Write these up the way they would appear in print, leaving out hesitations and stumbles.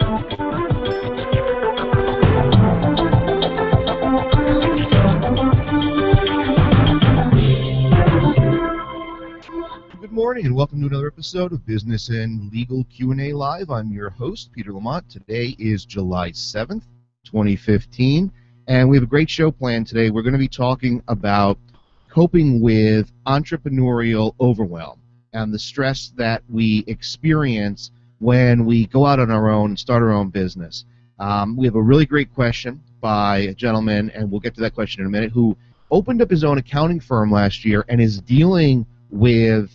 Good morning and welcome to another episode of Business and Legal Q&A Live. I'm your host, Peter Lamont. Today is July 7th, 2015, and we have a great show planned today. We're going to be talking about coping with entrepreneurial overwhelm and the stress that we experience when we go out on our own and start our own business. We have a really great question by a gentleman, and we'll get to that question in a minute, who opened up his own accounting firm last year and is dealing with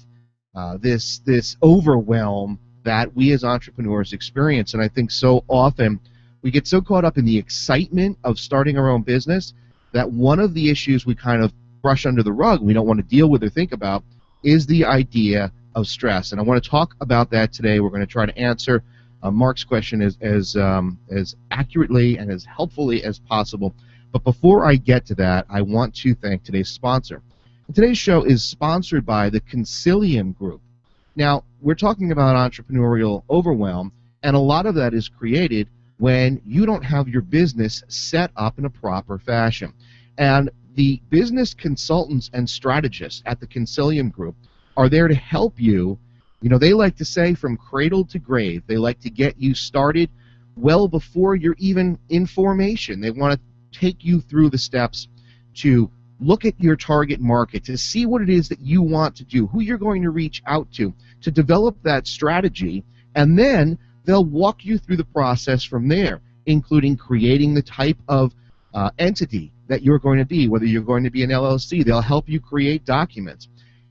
this overwhelm that we as entrepreneurs experience. And I think so often we get so caught up in the excitement of starting our own business that one of the issues we kind of brush under the rug, we don't want to deal with or think about, is the idea of stress. And I want to talk about that today. We're going to try to answer Mark's question as accurately and as helpfully as possible. But before I get to that, I want to thank today's sponsor. Today's show is sponsored by the Concilium Group. Now, we're talking about entrepreneurial overwhelm, and a lot of that is created when you don't have your business set up in a proper fashion. And the business consultants and strategists at the Concilium Group are there to help you. You know, they like to say from cradle to grave. They like to get you started well before you're even in formation. They want to take you through the steps to look at your target market, to see what it is that you want to do, who you're going to reach out to develop that strategy, and then they'll walk you through the process from there, including creating the type of entity that you're going to be, whether you're going to be an LLC. They'll help you create documents.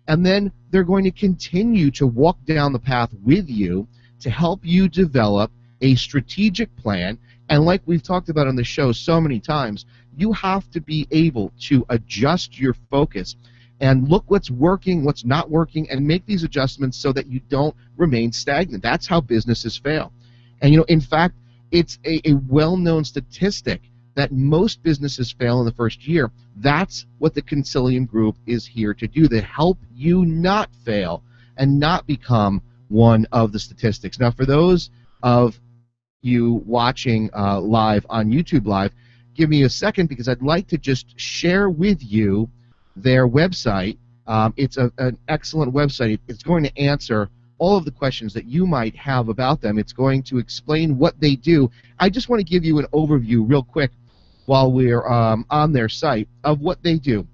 And then they're going to continue to walk down the path with you to help you develop a strategic plan. And like we've talked about on the show so many times, you have to be able to adjust your focus and look what's working, what's not working, and make these adjustments so that you don't remain stagnant. That's how businesses fail. And, you know, in fact, it's a well-known statistic that most businesses fail in the first year. That's what the Concilium Group is here to do, to help you not fail and not become one of the statistics. Now, for those of you watching live on YouTube Live, give me a second because I'd like to just share with you their website. It's an excellent website. It's going to answer all of the questions that you might have about them. It's going to explain what they do. I just want to give you an overview real quick while we're on their site of what they do.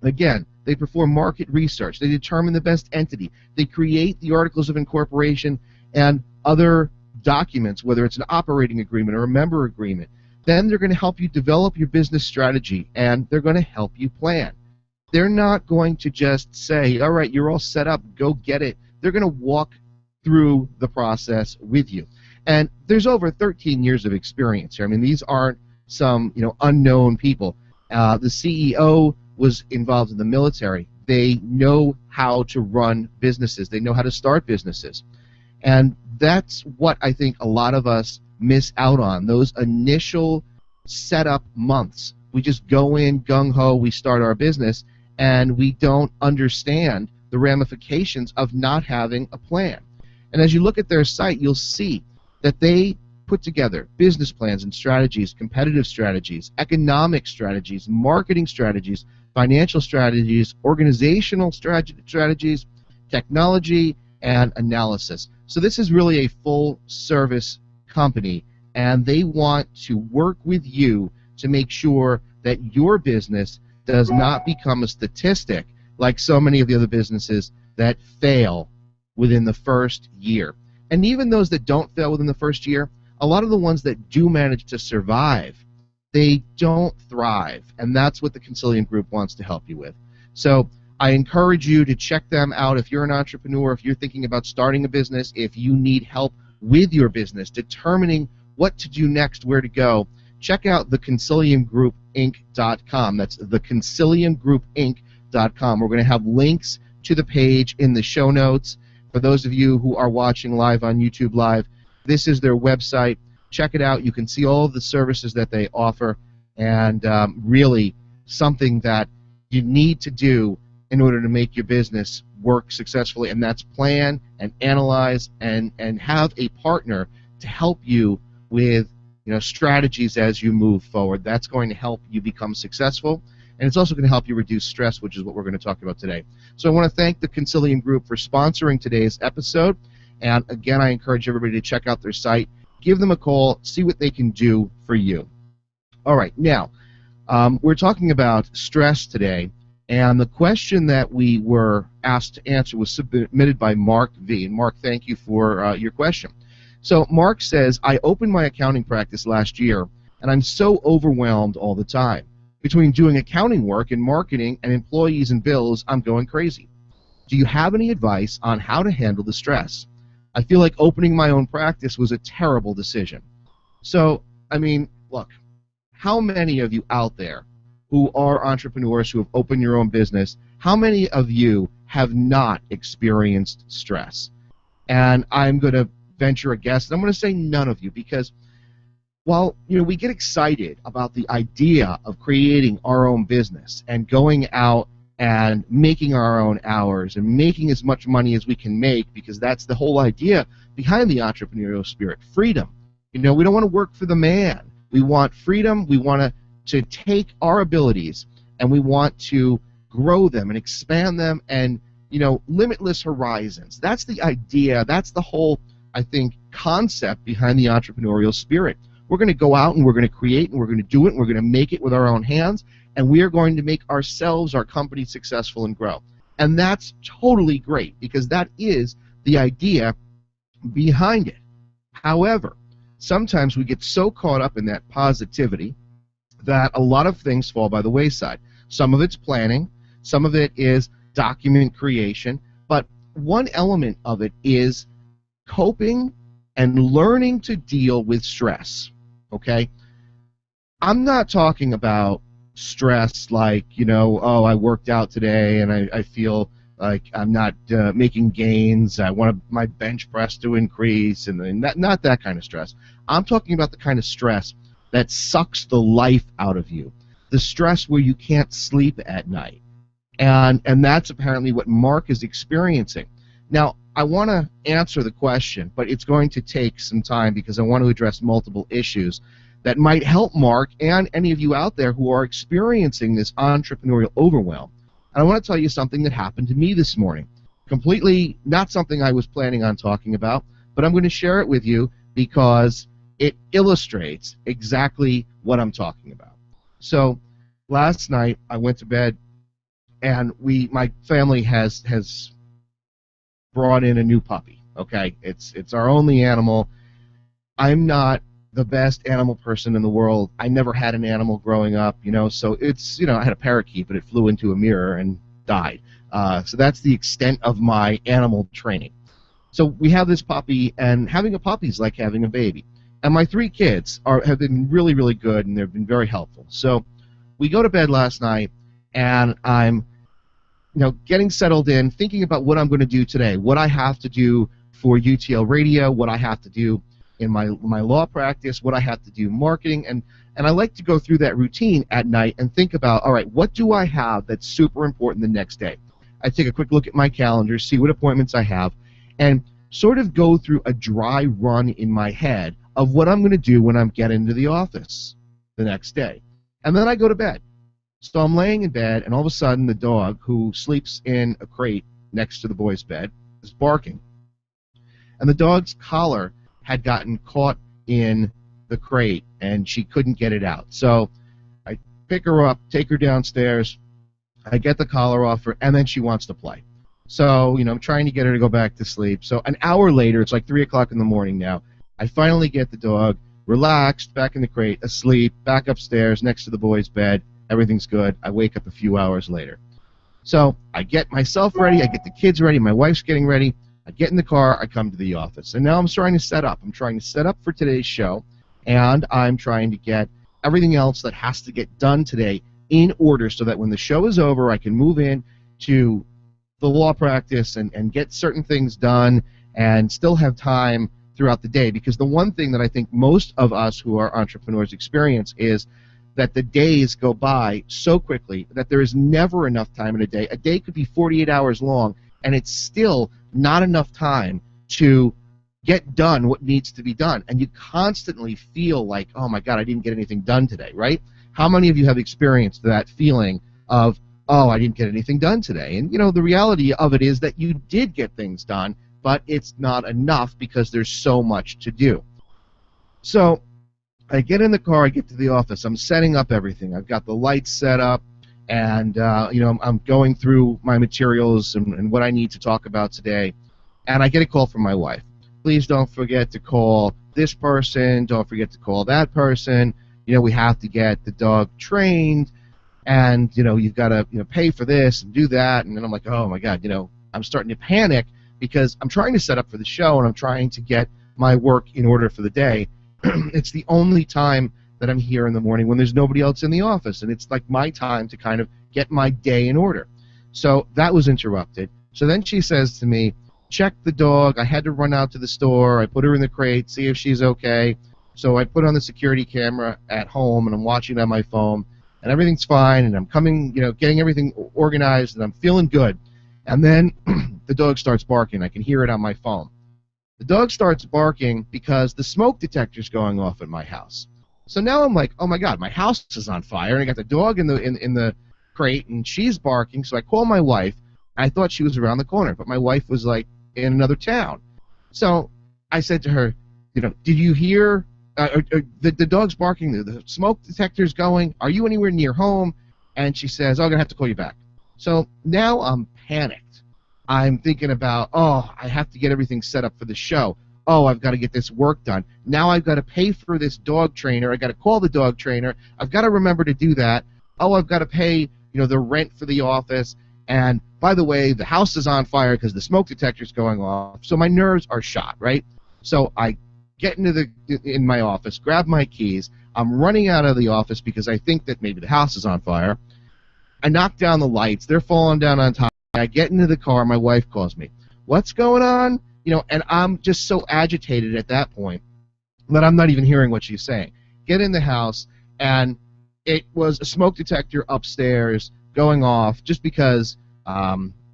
Again, they perform market research. They determine the best entity. They create the articles of incorporation and other documents, whether it's an operating agreement or a member agreement. Then they're going to help you develop your business strategy, and they're going to help you plan. They're not going to just say, all right, you're all set up, go get it. They're going to walk through the process with you. And there's over 13 years of experience here. I mean, these aren't some unknown people. The CEO was involved in the military. They know how to run businesses. They know how to start businesses. And that's what I think a lot of us miss out on, those initial setup months. We just go in gung-ho, we start our business, and we don't understand the ramifications of not having a plan. And as you look at their site, you'll see that they put together business plans and strategies, competitive strategies, economic strategies, marketing strategies, financial strategies, organizational strategies, technology, and analysis. So this is really a full-service company, and they want to work with you to make sure that your business does not become a statistic like so many of the other businesses that fail within the first year. And even those that don't fail within the first year, a lot of the ones that do manage to survive, they don't thrive, and that's what the Concilium Group wants to help you with. So I encourage you to check them out if you're an entrepreneur, if you're thinking about starting a business, if you need help with your business, determining what to do next, where to go. Check out theconciliumgroupinc.com. That's theconciliumgroupinc.com. We're going to have links to the page in the show notes. For those of you who are watching live on YouTube Live, this is their website. Check it out. You can see all of the services that they offer, and really something that you need to do in order to make your business work successfully, and that's plan and analyze and have a partner to help you with strategies as you move forward. That's going to help you become successful, and it's also going to help you reduce stress, which is what we're going to talk about today. So I want to thank the Consilium Group for sponsoring today's episode, and again, I encourage everybody to check out their site, give them a call, see what they can do for you. All right, now, we're talking about stress today, and the question that we were asked to answer was submitted by Mark V. And Mark, thank you for your question. So Mark says, I opened my accounting practice last year, and I'm so overwhelmed all the time. Between doing accounting work and marketing and employees and bills, I'm going crazy. Do you have any advice on how to handle the stress? I feel like opening my own practice was a terrible decision. So, I mean, look, how many of you out there who are entrepreneurs who have opened your own business, how many of you have not experienced stress? And I'm going to venture a guess, and I'm going to say none of you, because while we get excited about the idea of creating our own business and going out and making our own hours and making as much money as we can make, because that's the whole idea behind the entrepreneurial spirit, freedom. We don't want to work for the man. We want freedom. We want to take our abilities and we want to grow them and expand them, and limitless horizons. That's the idea. That's the whole, I think, concept behind the entrepreneurial spirit. We're going to go out and we're going to create and we're going to do it and we're going to make it with our own hands, and we are going to make ourselves, our company, successful and grow. And that's totally great, because that is the idea behind it. However, sometimes we get so caught up in that positivity that a lot of things fall by the wayside. Some of it's planning, some of it is document creation, but one element of it is coping and learning to deal with stress, okay? I'm not talking about stress like, oh, I worked out today and I feel like I'm not making gains, I want my bench press to increase, and not that kind of stress. I'm talking about the kind of stress that sucks the life out of you, the stress where you can't sleep at night. And that's apparently what Mark is experiencing. Now, I want to answer the question, but it's going to take some time because I want to address multiple issues that might help Mark and any of you out there who are experiencing this entrepreneurial overwhelm. And I want to tell you something that happened to me this morning. Completely not something I was planning on talking about, but I'm going to share it with you because it illustrates exactly what I'm talking about. So last night I went to bed, and my family has brought in a new puppy. Okay, it's our only animal. I'm not the best animal person in the world. I never had an animal growing up, so it's, I had a parakeet, but it flew into a mirror and died. So that's the extent of my animal training. So we have this puppy, and having a puppy is like having a baby. And my 3 kids have been really, really good, and they've been very helpful. So we go to bed last night, and I'm getting settled in, thinking about what I'm going to do today, what I have to do for UTLRadio, what I have to do in my law practice, what I have to do marketing, and I like to go through that routine at night and think about, all right, what do I have that's super important the next day? I take a quick look at my calendar, see what appointments I have, and sort of go through a dry run in my head of what I'm going to do when I get into the office the next day. And then I go to bed. So I'm laying in bed, and all of a sudden the dog, who sleeps in a crate next to the boy's bed, is barking. And the dog's collar had gotten caught in the crate, and she couldn't get it out. So I pick her up, take her downstairs, I get the collar off her, and then she wants to play. So, I'm trying to get her to go back to sleep. So an hour later, it's like 3 o'clock in the morning now, I finally get the dog relaxed, back in the crate, asleep, back upstairs next to the boy's bed. Everything's good. I wake up a few hours later. So I get myself ready, I get the kids ready, my wife's getting ready, I get in the car, I come to the office. And now I'm trying to set up. I'm trying to set up for today's show, and I'm trying to get everything else that has to get done today in order so that when the show is over, I can move in to the law practice and get certain things done and still have time throughout the day. Because the one thing that I think most of us who are entrepreneurs experience is that the days go by so quickly that there is never enough time in a day. A day could be 48 hours long, and it's still not enough time to get done what needs to be done. And you constantly feel like, oh my God, I didn't get anything done today, right? How many of you have experienced that feeling of, oh, I didn't get anything done today? And, the reality of it is that you did get things done, but it's not enough because there's so much to do. So I get in the car, I get to the office, I'm setting up everything. I've got the lights set up, and, I'm going through my materials and what I need to talk about today, and I get a call from my wife. Please don't forget to call this person, don't forget to call that person. We have to get the dog trained, and, you've got to pay for this and do that. And then I'm like, oh, my God, I'm starting to panic because I'm trying to set up for the show, and I'm trying to get my work in order for the day. It's the only time that I'm here in the morning when there's nobody else in the office, and it's like my time to kind of get my day in order. So that was interrupted. So then she says to me, check the dog. I had to run out to the store. I put her in the crate, see if she's okay. So I put on the security camera at home, and I'm watching on my phone, and everything's fine, and I'm coming, getting everything organized, and I'm feeling good. And then the dog starts barking. I can hear it on my phone. The dog starts barking because the smoke detector's going off at my house. So now I'm like, oh my God, my house is on fire, and I got the dog in the crate, and she's barking. So I call my wife. I thought she was around the corner, but my wife was like in another town. So I said to her, did you hear the dog's barking, the smoke detector's going, are you anywhere near home? And she says, oh, I'm going to have to call you back. So now I'm panicked. I'm thinking about, oh, I have to get everything set up for the show. Oh, I've got to get this work done. Now I've got to pay for this dog trainer. I've got to call the dog trainer. I've got to remember to do that. Oh, I've got to pay, the rent for the office. And by the way, the house is on fire because the smoke detector's going off. So my nerves are shot, right? So I get in my office, grab my keys. I'm running out of the office because I think that maybe the house is on fire. I knock down the lights. They're falling down on top. I get into the car. My wife calls me. What's going on? And I'm just so agitated at that point that I'm not even hearing what she's saying. Get in the house, and it was a smoke detector upstairs going off just because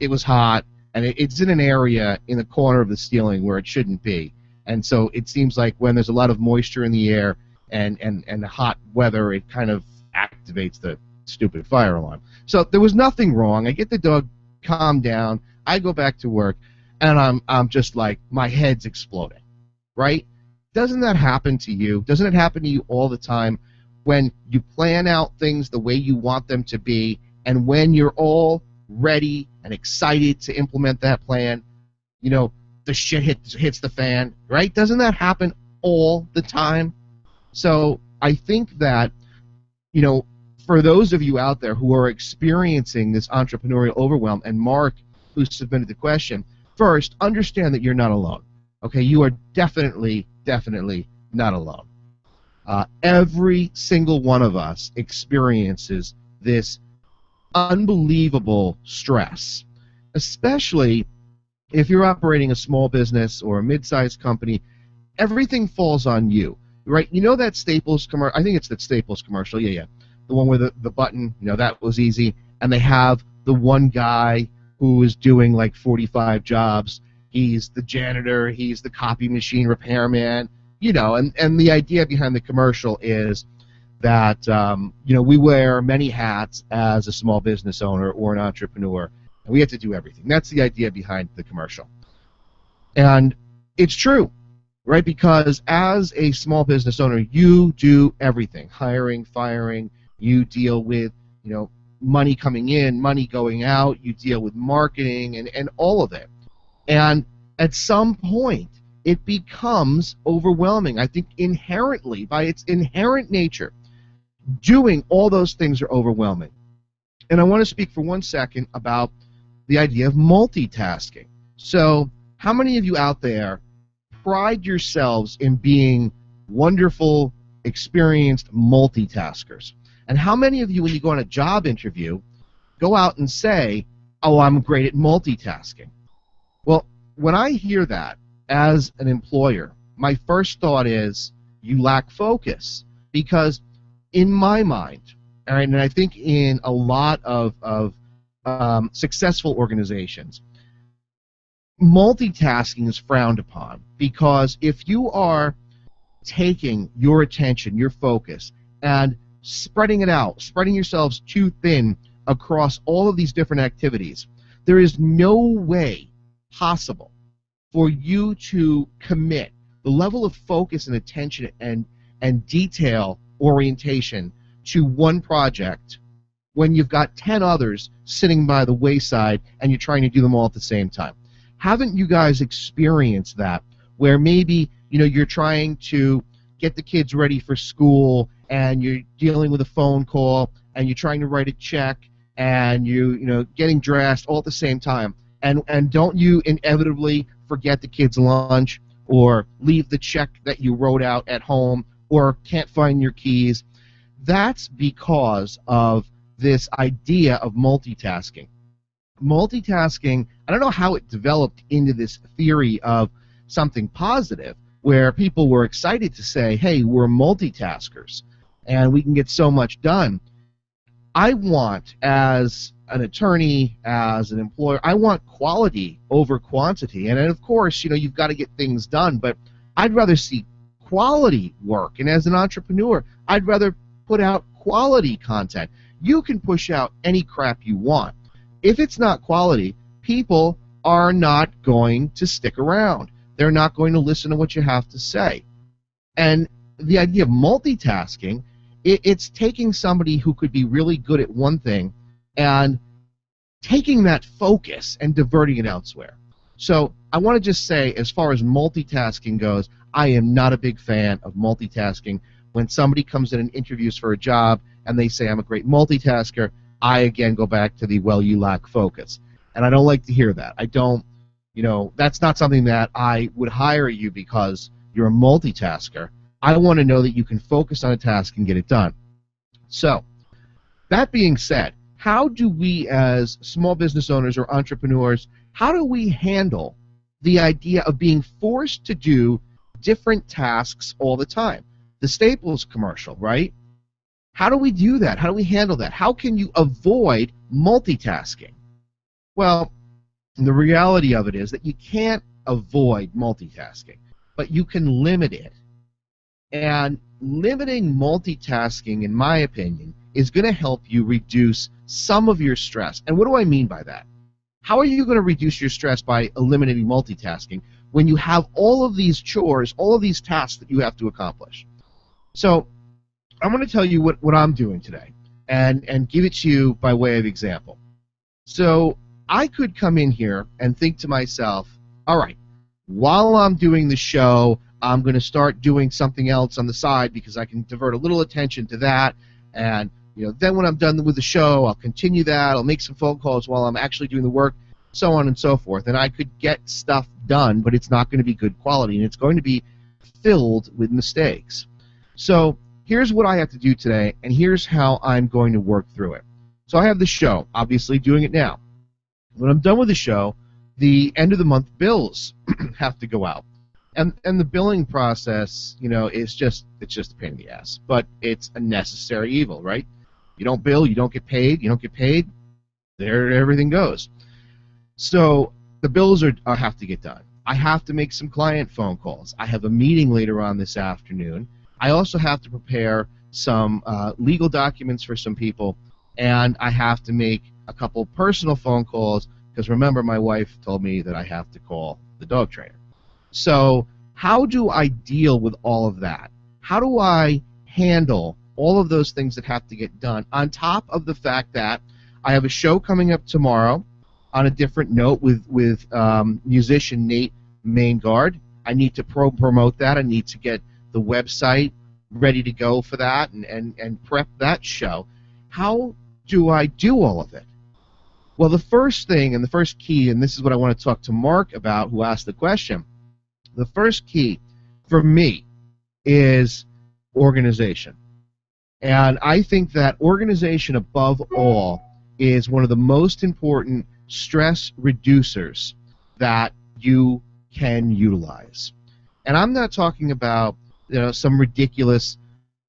it was hot, and it's in an area in the corner of the ceiling where it shouldn't be. And so it seems like when there's a lot of moisture in the air and hot weather, it kind of activates the stupid fire alarm. So there was nothing wrong. I get the dog calmed down. I go back to work, and I'm just like, my head's exploding, right? Doesn't that happen to you? Doesn't it happen to you all the time when you plan out things the way you want them to be, and when you're all ready and excited to implement that plan, the shit hits the fan, right? Doesn't that happen all the time? So I think that, for those of you out there who are experiencing this entrepreneurial overwhelm, and Mark, who submitted the question, first, understand that you're not alone. Okay, you are definitely not alone. Every single one of us experiences this unbelievable stress, especially if you're operating a small business or a mid-sized company. Everything falls on you, right? That Staples commercial? I think it's that Staples commercial. Yeah. The one with the button, that was easy. And they have the one guy who is doing like 45 jobs. He's the janitor, he's the copy machine repairman, and the idea behind the commercial is that, we wear many hats as a small business owner or an entrepreneur, and we have to do everything. That's the idea behind the commercial. And it's true, right? Because as a small business owner, you do everything, hiring, firing, you deal with, money coming in, money going out, you deal with marketing and all of it. And at some point, it becomes overwhelming. I think inherently, by its inherent nature, doing all those things are overwhelming. And I want to speak for 1 second about the idea of multitasking. So how many of you out there pride yourselves in being wonderful, experienced multitaskers? And how many of you, when you go on a job interview, go out and say, oh, I'm great at multitasking? Well, when I hear that as an employer, my first thought is you lack focus. Because in my mind, and I think in a lot of successful organizations, multitasking is frowned upon, because if you are taking your attention, your focus, and spreading it out, spreading yourselves too thin across all of these different activities, there is no way possible for you to commit the level of focus and attention and detail orientation to one project when you've got 10 others sitting by the wayside and you're trying to do them all at the same time. Haven't you guys experienced that, where maybe you're trying to get the kids ready for school and you're dealing with a phone call and you're trying to write a check and you getting dressed all at the same time, and don't you inevitably forget the kids' lunch or leave the check that you wrote out at home or can't find your keys? That's because of this idea of multitasking. Multitasking, I don't know how it developed into this theory of something positive, where people were excited to say, hey, we're multitaskers and we can get so much done. I want, as an attorney, as an employer, I want quality over quantity. And of course, you've got to get things done, but I'd rather see quality work. And as an entrepreneur, I'd rather put out quality content. You can push out any crap you want. If it's not quality, people are not going to stick around. They're not going to listen to what you have to say. And the idea of multitasking, it's taking somebody who could be really good at one thing and taking that focus and diverting it elsewhere. So I want to just say, as far as multitasking goes, I am not a big fan of multitasking. When somebody comes in and interviews for a job and they say I'm a great multitasker, I again go back to the, well, you lack focus. And I don't like to hear that. I don't, that's not something that I would hire you because you're a multitasker. I want to know that you can focus on a task and get it done. So, that being said, how do we as small business owners or entrepreneurs, how do we handle the idea of being forced to do different tasks all the time? The Staples commercial, right? How do we do that? How do we handle that? How can you avoid multitasking? Well, the reality of it is that you can't avoid multitasking, but you can limit it. And limiting multitasking, in my opinion, is going to help you reduce some of your stress. And what do I mean by that? How are you going to reduce your stress by eliminating multitasking when you have all of these chores, all of these tasks that you have to accomplish? So I'm going to tell you what I'm doing today and give it to you by way of example. So I could come in here and think to myself, all right, while I'm doing the show, I'm going to start doing something else on the side because I can divert a little attention to that. And then when I'm done with the show, I'll continue that. I'll make some phone calls while I'm actually doing the work, so on and so forth. And I could get stuff done, but it's not going to be good quality, and it's going to be filled with mistakes. So here's what I have to do today, and here's how I'm going to work through it. So I have the show, obviously doing it now. When I'm done with the show, the end of the month bills have to go out. And the billing process, it's just a pain in the ass. But it's a necessary evil, right? You don't bill, you don't get paid. You don't get paid, there everything goes. So the bills have to get done. I have to make some client phone calls. I have a meeting later on this afternoon. I also have to prepare some legal documents for some people, and I have to make a couple personal phone calls because remember, my wife told me that I have to call the dog trainer. So how do I deal with all of that? How do I handle all of those things that have to get done on top of the fact that I have a show coming up tomorrow on a different note with musician Nate Maingard. I need to promote that. I need to get the website ready to go for that and prep that show. How do I do all of it? Well, the first thing and the first key, and this is what I want to talk to Mark about, who asked the question, the first key for me is organization. And I think that organization above all is one of the most important stress reducers that you can utilize. And I'm not talking about some ridiculous,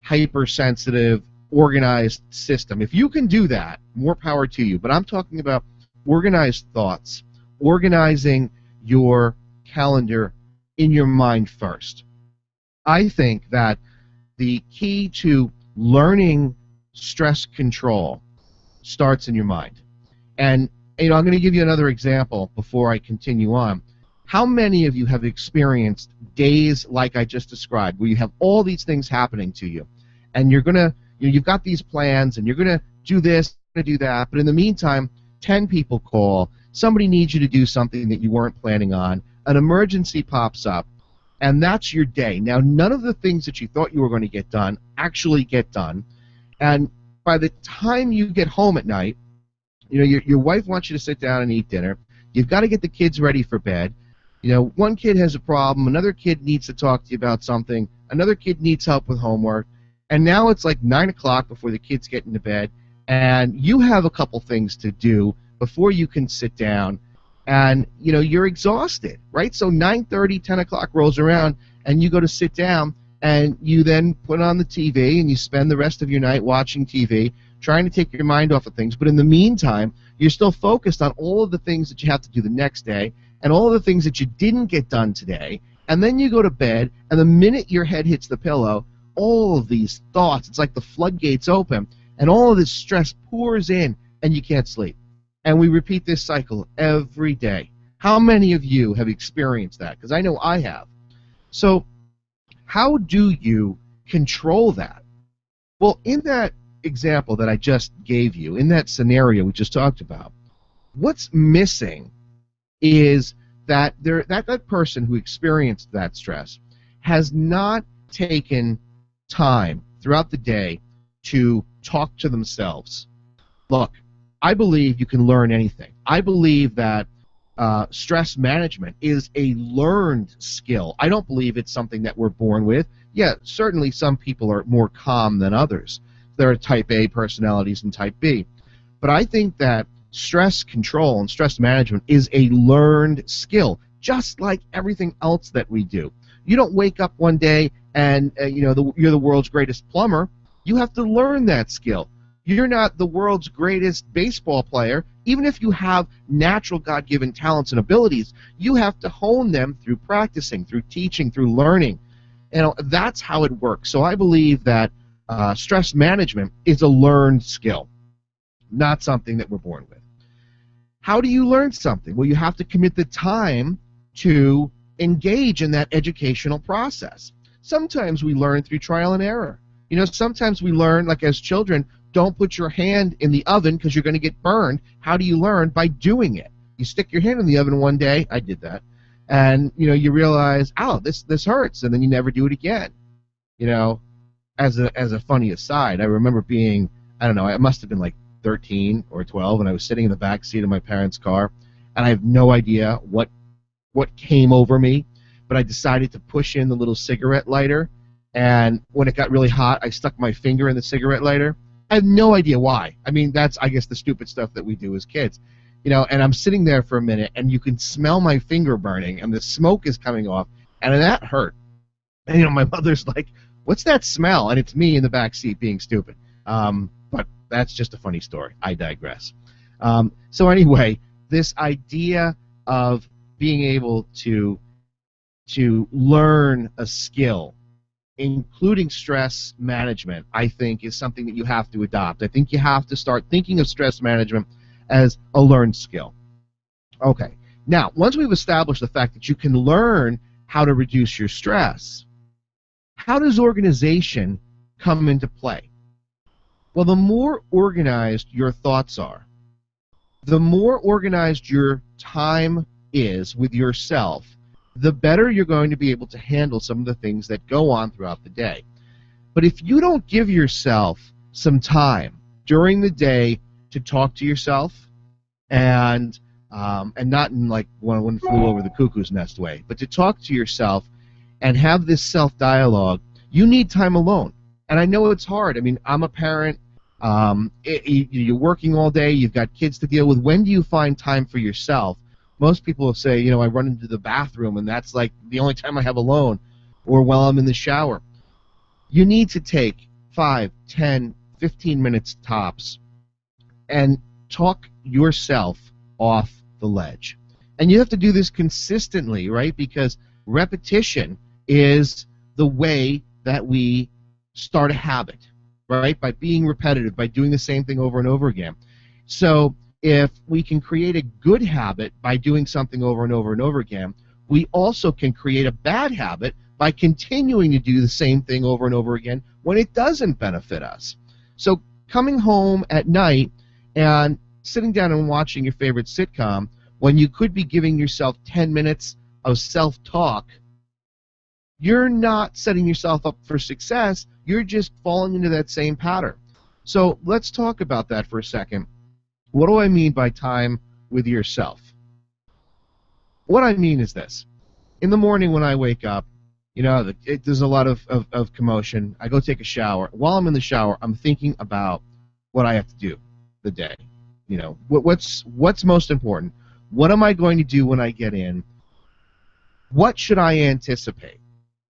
hypersensitive, organized system. If you can do that, more power to you. But I'm talking about organized thoughts, organizing your calendar in your mind first. I think that the key to learning stress control starts in your mind. And I'm going to give you another example before I continue on. How many of you have experienced days like I just described, where you have all these things happening to you, and you're going to, you've got these plans, and you're going to do this, going to do that, but in the meantime, 10 people call, somebody needs you to do something that you weren't planning on, an emergency pops up, and that's your day. Now, none of the things that you thought you were going to get done actually get done, and by the time you get home at night, your wife wants you to sit down and eat dinner. You've got to get the kids ready for bed. One kid has a problem, another kid needs to talk to you about something, another kid needs help with homework, and now it's like 9 o'clock before the kids get into bed, and you have a couple things to do before you can sit down, and you're exhausted, right? So 9:30, 10 o'clock rolls around, and you go to sit down, and you then put on the TV, and you spend the rest of your night watching TV, trying to take your mind off of things, but in the meantime, you're still focused on all of the things that you have to do the next day, and all of the things that you didn't get done today, and then you go to bed, and the minute your head hits the pillow, all of these thoughts, it's like the floodgates open, and all of this stress pours in, and you can't sleep. And we repeat this cycle every day. How many of you have experienced that? Because I know I have. So how do you control that? Well, in that example that I just gave you, in that scenario we just talked about, what's missing is that that person who experienced that stress has not taken time throughout the day to talk to themselves. Look, I believe you can learn anything. I believe that stress management is a learned skill. I don't believe it's something that we're born with. Yeah, certainly some people are more calm than others. There are type A personalities and type B. But I think that stress control and stress management is a learned skill, just like everything else that we do. You don't wake up one day and you're the world's greatest plumber. You have to learn that skill. You're not the world's greatest baseball player. Even if you have natural God-given talents and abilities, you have to hone them through practicing, through teaching, through learning. That's how it works. So I believe that stress management is a learned skill, not something that we're born with. How do you learn something? Well, you have to commit the time to engage in that educational process. Sometimes we learn through trial and error. Sometimes we learn, like as children, don't put your hand in the oven because you're going to get burned. How do you learn? By doing it. You stick your hand in the oven one day, I did that, and you realize, oh, this hurts, and then you never do it again. As a funny aside, I remember being, I don't know, I must have been like 13 or 12, and I was sitting in the back seat of my parents' car, and I have no idea what came over me, but I decided to push in the little cigarette lighter, and when it got really hot, I stuck my finger in the cigarette lighter. I have no idea why. I mean, that's, I guess, the stupid stuff that we do as kids. And I'm sitting there for a minute, and you can smell my finger burning, and the smoke is coming off, and that hurt. And, my mother's like, what's that smell? And it's me in the back seat being stupid. But that's just a funny story. I digress. So anyway, this idea of being able to learn a skill, including stress management, I think is something that you have to adopt. I think you have to start thinking of stress management as a learned skill. Okay, now, once we've established the fact that you can learn how to reduce your stress, how does organization come into play? Well, the more organized your thoughts are, the more organized your time is with yourself, the better you're going to be able to handle some of the things that go on throughout the day. But if you don't give yourself some time during the day to talk to yourself, and not in like one flew over the cuckoo's nest way, but to talk to yourself and have this self-dialogue, you need time alone. And I know it's hard. I mean, I'm a parent. You're working all day. You've got kids to deal with. When do you find time for yourself? Most people will say, I run into the bathroom, and that's like the only time I have alone, or while I'm in the shower. You need to take 5, 10, 15 minutes tops and talk yourself off the ledge. And you have to do this consistently, right? Because repetition is the way that we start a habit, right? By being repetitive, by doing the same thing over and over again. So if we can create a good habit by doing something over and over and over again, we also can create a bad habit by continuing to do the same thing over and over again when it doesn't benefit us. So coming home at night and sitting down and watching your favorite sitcom when you could be giving yourself 10 minutes of self-talk, you're not setting yourself up for success. You're just falling into that same pattern. So let's talk about that for a second. What do I mean by time with yourself? What I mean is this. In the morning when I wake up, you know, there's a lot of commotion. I go take a shower. While I'm in the shower, I'm thinking about what I have to do the day. You know, what's most important? What am I going to do when I get in? What should I anticipate?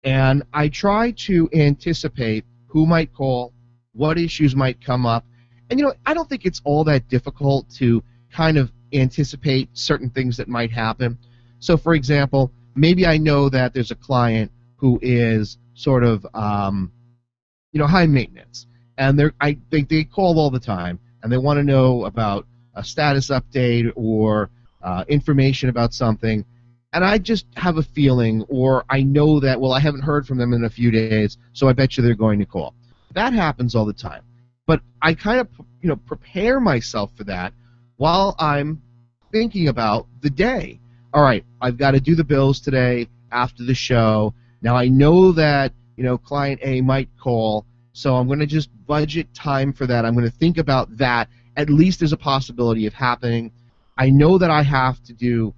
And I try to anticipate who might call, what issues might come up. And, you know, I don't think it's all that difficult to kind of anticipate certain things that might happen. So, for example, maybe I know that there's a client who is sort of, you know, high maintenance. And they call all the time, and they want to know about a status update or information about something. And I just have a feeling, or I know that, well, I haven't heard from them in a few days, so I bet you they're going to call. That happens all the time. But I kind of, you know, prepare myself for that while I'm thinking about the day. All right, I've got to do the bills today after the show. Now I know that, you know, client A might call, so I'm going to just budget time for that. I'm going to think about that. At least there's a possibility of happening. I know that I have to do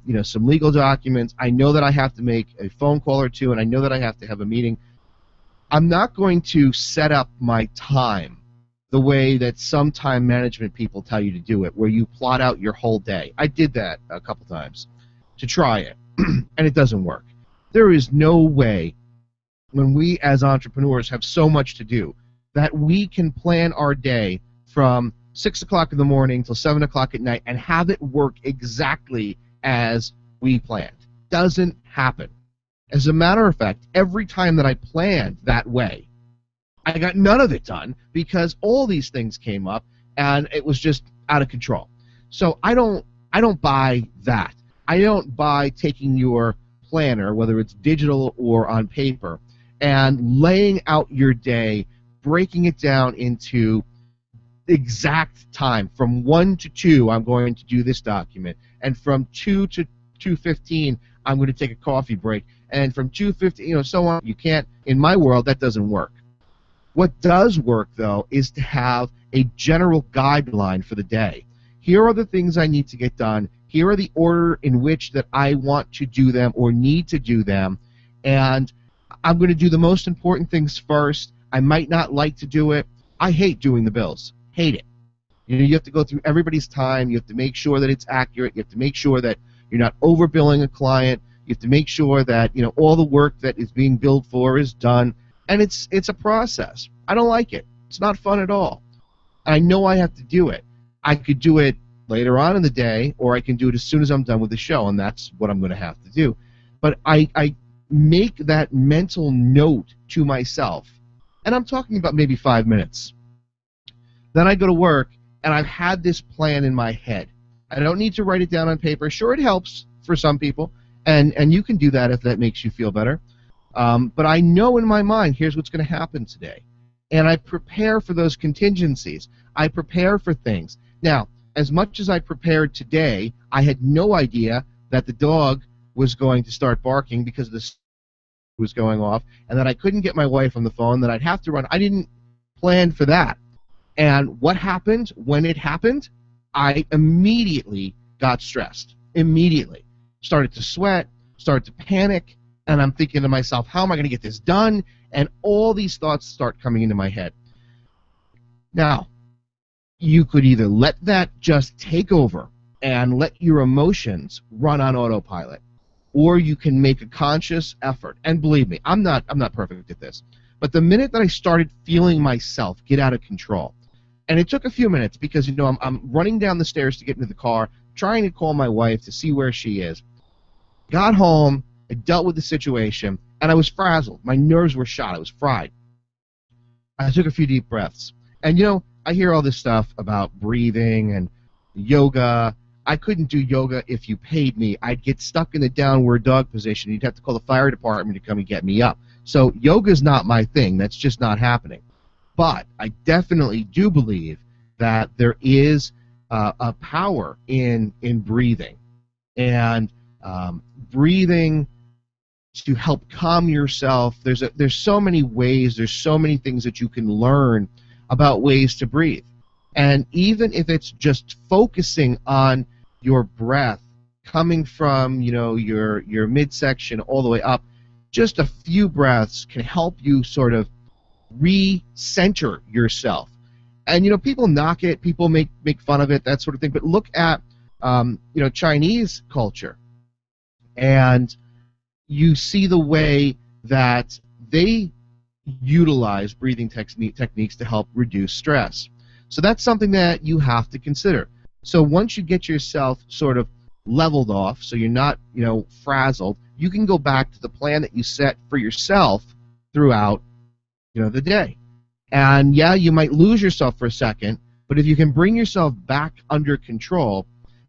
you know, some legal documents. I know that I have to make a phone call or two, and I know that I have to have a meeting. I'm not going to set up my time the way that some time management people tell you to do it, where you plot out your whole day. I did that a couple times to try it, and it doesn't work. There is no way, when we as entrepreneurs have so much to do, that we can plan our day from 6 o'clock in the morning till 7 o'clock at night and have it work exactly as we planned. Doesn't happen. As a matter of fact, every time that I planned that way, I got none of it done because all these things came up and it was just out of control. So I don't buy that. I don't buy taking your planner, whether it's digital or on paper, and laying out your day, breaking it down into exact time. From 1 to 2, I'm going to do this document, and from 2 to 2:15, I'm going to take a coffee break, and from 2:15, you know, so on. You can't. In my world, that doesn't work. What does work, though, is to have a general guideline for the day. Here are the things I need to get done. Here are the order in which that I want to do them or need to do them, and I'm going to do the most important things first. I might not like to do it. I hate doing the bills. Hate it. You know, you have to go through everybody's time. You have to make sure that it's accurate. You have to make sure that you're not overbilling a client. You have to make sure that, you know, all the work that is being billed for is done. And it's a process. I don't like it. It's not fun at all. I know I have to do it. I could do it later on in the day, or I can do it as soon as I'm done with the show, and that's what I'm going to have to do. But I make that mental note to myself, and I'm talking about maybe 5 minutes. Then I go to work, and I've had this plan in my head. I don't need to write it down on paper. Sure, it helps for some people, and you can do that if that makes you feel better. But I know in my mind, here's what's going to happen today. And I prepare for those contingencies. I prepare for things. Now, as much as I prepared today, I had no idea that the dog was going to start barking because the was going off, and that I couldn't get my wife on the phone, that I'd have to run. I didn't plan for that. And what happened when it happened? I immediately got stressed. Immediately. Started to sweat, started to panic, and I'm thinking to myself, how am I going to get this done? And all these thoughts start coming into my head. Now, you could either let that just take over and let your emotions run on autopilot, or you can make a conscious effort. And believe me, I'm not perfect at this. But the minute that I started feeling myself get out of control, and it took a few minutes because, you know, I'm running down the stairs to get into the car, trying to call my wife to see where she is. Got home, I dealt with the situation, and I was frazzled. My nerves were shot. I was fried. I took a few deep breaths. And, I hear all this stuff about breathing and yoga. I couldn't do yoga if you paid me. I'd get stuck in the downward dog position. You'd have to call the fire department to come and get me up. So yoga's not my thing. That's just not happening. But I definitely do believe that there is a power in breathing. And breathing to help calm yourself. There's so many ways, there's so many things that you can learn about ways to breathe. And even if it's just focusing on your breath coming from, your midsection all the way up, just a few breaths can help you sort of recenter yourself. And, people knock it, people make fun of it, that sort of thing. But look at, Chinese culture. And you see the way that they utilize breathing techniques to help reduce stress. So that's something that you have to consider. So once you get yourself sort of leveled off, so you're not, frazzled, you can go back to the plan that you set for yourself throughout, the day. And yeah, you might lose yourself for a second, but if you can bring yourself back under control,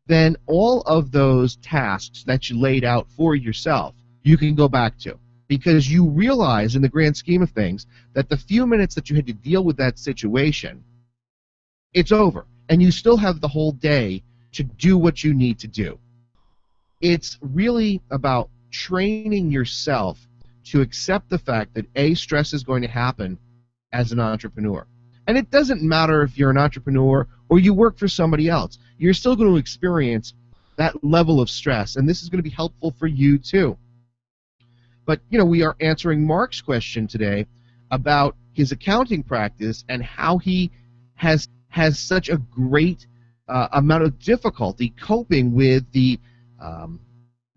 then all of those tasks that you laid out for yourself, you can go back to. Because you realize, in the grand scheme of things, that the few minutes that you had to deal with that situation, it's over. And you still have the whole day to do what you need to do. It's really about training yourself to accept the fact that, A, stress is going to happen as an entrepreneur. And it doesn't matter if you're an entrepreneur or you work for somebody else. You're still going to experience that level of stress, and this is going to be helpful for you too. But, we are answering Mark's question today about his accounting practice and how he has such a great amount of difficulty coping with the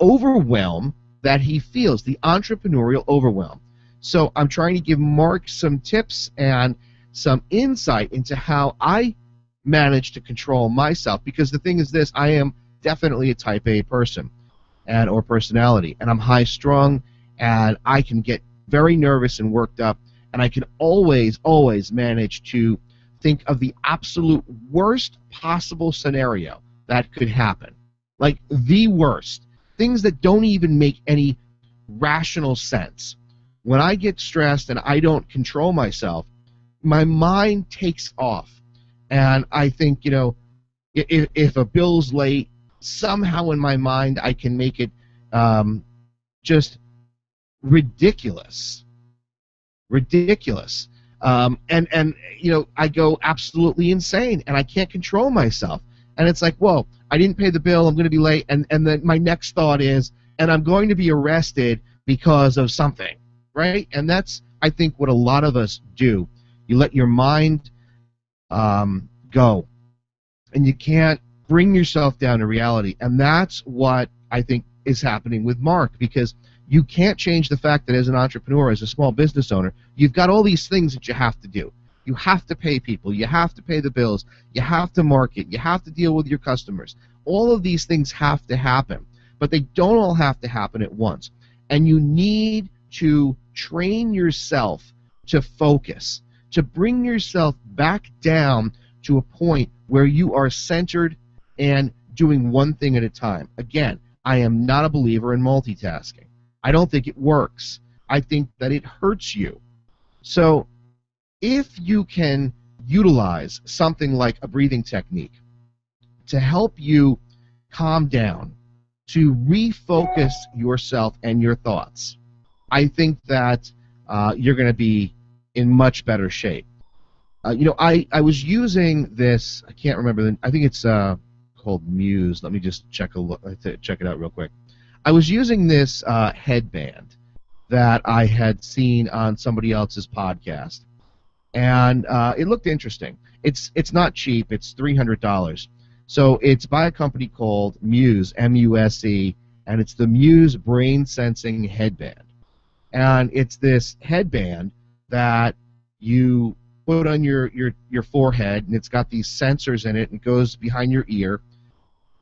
overwhelm that he feels, the entrepreneurial overwhelm. So I'm trying to give Mark some tips and some insight into how I manage to control myself, because the thing is this, I am definitely a type A person or personality, and I'm high-strung, and I can get very nervous and worked up, and I can always manage to think of the absolute worst possible scenario that could happen. Like the worst. Things that don't even make any rational sense. When I get stressed and I don't control myself, my mind takes off. And I think, if a bill's late, somehow in my mind I can make it just ridiculous. And I go absolutely insane, and I can't control myself. And it's like, whoa, I didn't pay the bill, I'm going to be late, and then my next thought is, and I'm going to be arrested because of something, right? And that's, I think, what a lot of us do. You let your mind go, and you can't bring yourself down to reality. And that's what I think is happening with Mark, because you can't change the fact that as an entrepreneur, as a small business owner, you've got all these things that you have to do. You have to pay people. You have to pay the bills. You have to market. You have to deal with your customers. All of these things have to happen, but they don't all have to happen at once. And you need to train yourself to focus, to bring yourself back down to a point where you are centered and doing one thing at a time. Again, I am not a believer in multitasking. I don't think it works. I think that it hurts you. So if you can utilize something like a breathing technique to help you calm down, to refocus yourself and your thoughts, I think that you're going to be in much better shape. I was using this, I can't remember, I think it's called Muse. Let me just check it out real quick. I was using this headband that I had seen on somebody else's podcast, and it looked interesting. It's not cheap. It's $300. So it's by a company called Muse, M-U-S-E, and it's the Muse Brain Sensing Headband. And it's this headband that you put on your forehead, and it's got these sensors in it, and it goes behind your ear.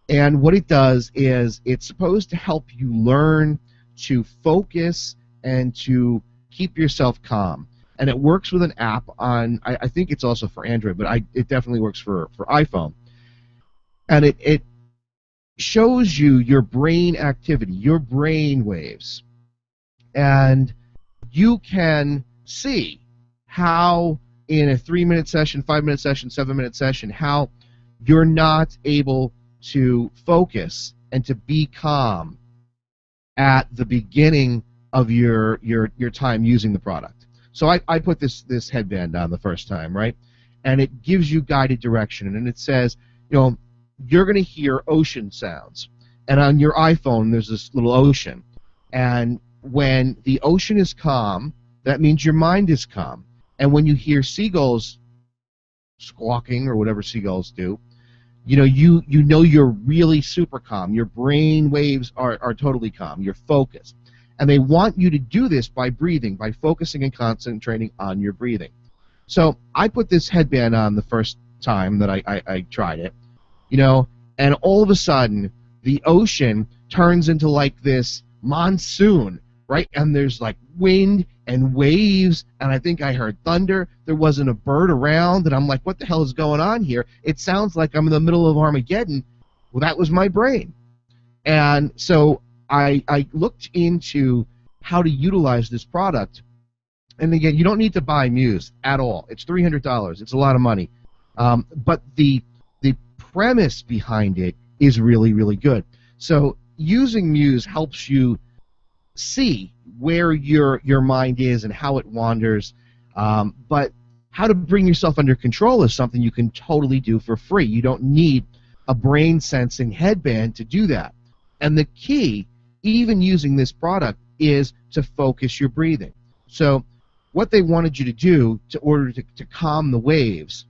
And what it does is it's supposed to help you learn to focus and to keep yourself calm. And it works with an app on, I think it's also for Android, but it definitely works for iPhone. And it shows you your brain activity, your brain waves. And you can see how in a 3-minute session, 5-minute session, 7-minute session, how you're not able to focus and to be calm at the beginning of your time using the product. So I put this headband on the first time, right? And it gives you guided direction, and it says, you're going to hear ocean sounds. And on your iPhone, there's this little ocean. And when the ocean is calm, that means your mind is calm. And when you hear seagulls squawking or whatever seagulls do, you know you're really super calm. Your brain waves are totally calm. You're focused. And they want you to do this by breathing, by focusing and concentrating on your breathing. So I put this headband on the first time that I tried it, and all of a sudden the ocean turns into like this monsoon, right? And there's like wind and waves, and I think I heard thunder. There wasn't a bird around, and I'm like, what the hell is going on here? It sounds like I'm in the middle of Armageddon. Well, that was my brain. And so I looked into how to utilize this product. And again, you don't need to buy Muse at all. It's $300. It's a lot of money. But the premise behind it is really, really good. So using Muse helps you see where your mind is and how it wanders. But how to bring yourself under control is something you can totally do for free. You don't need a brain-sensing headband to do that. And the key, even using this product, is to focus your breathing. So what they wanted you to do in order to calm the waves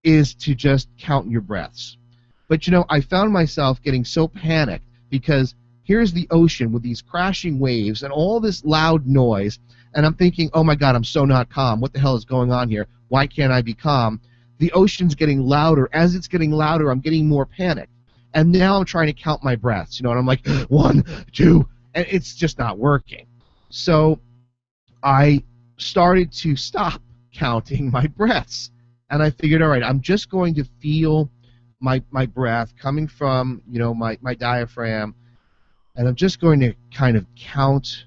is to just count your breaths. But I found myself getting so panicked because here's the ocean with these crashing waves and all this loud noise, and I'm thinking, oh my God, I'm so not calm. What the hell is going on here? Why can't I be calm? The ocean's getting louder. As it's getting louder, I'm getting more panicked. And now I'm trying to count my breaths, and I'm like, 1, 2, and it's just not working. So I started to stop counting my breaths, and I figured, all right, I'm just going to feel my breath coming from, my diaphragm, and I'm just going to kind of count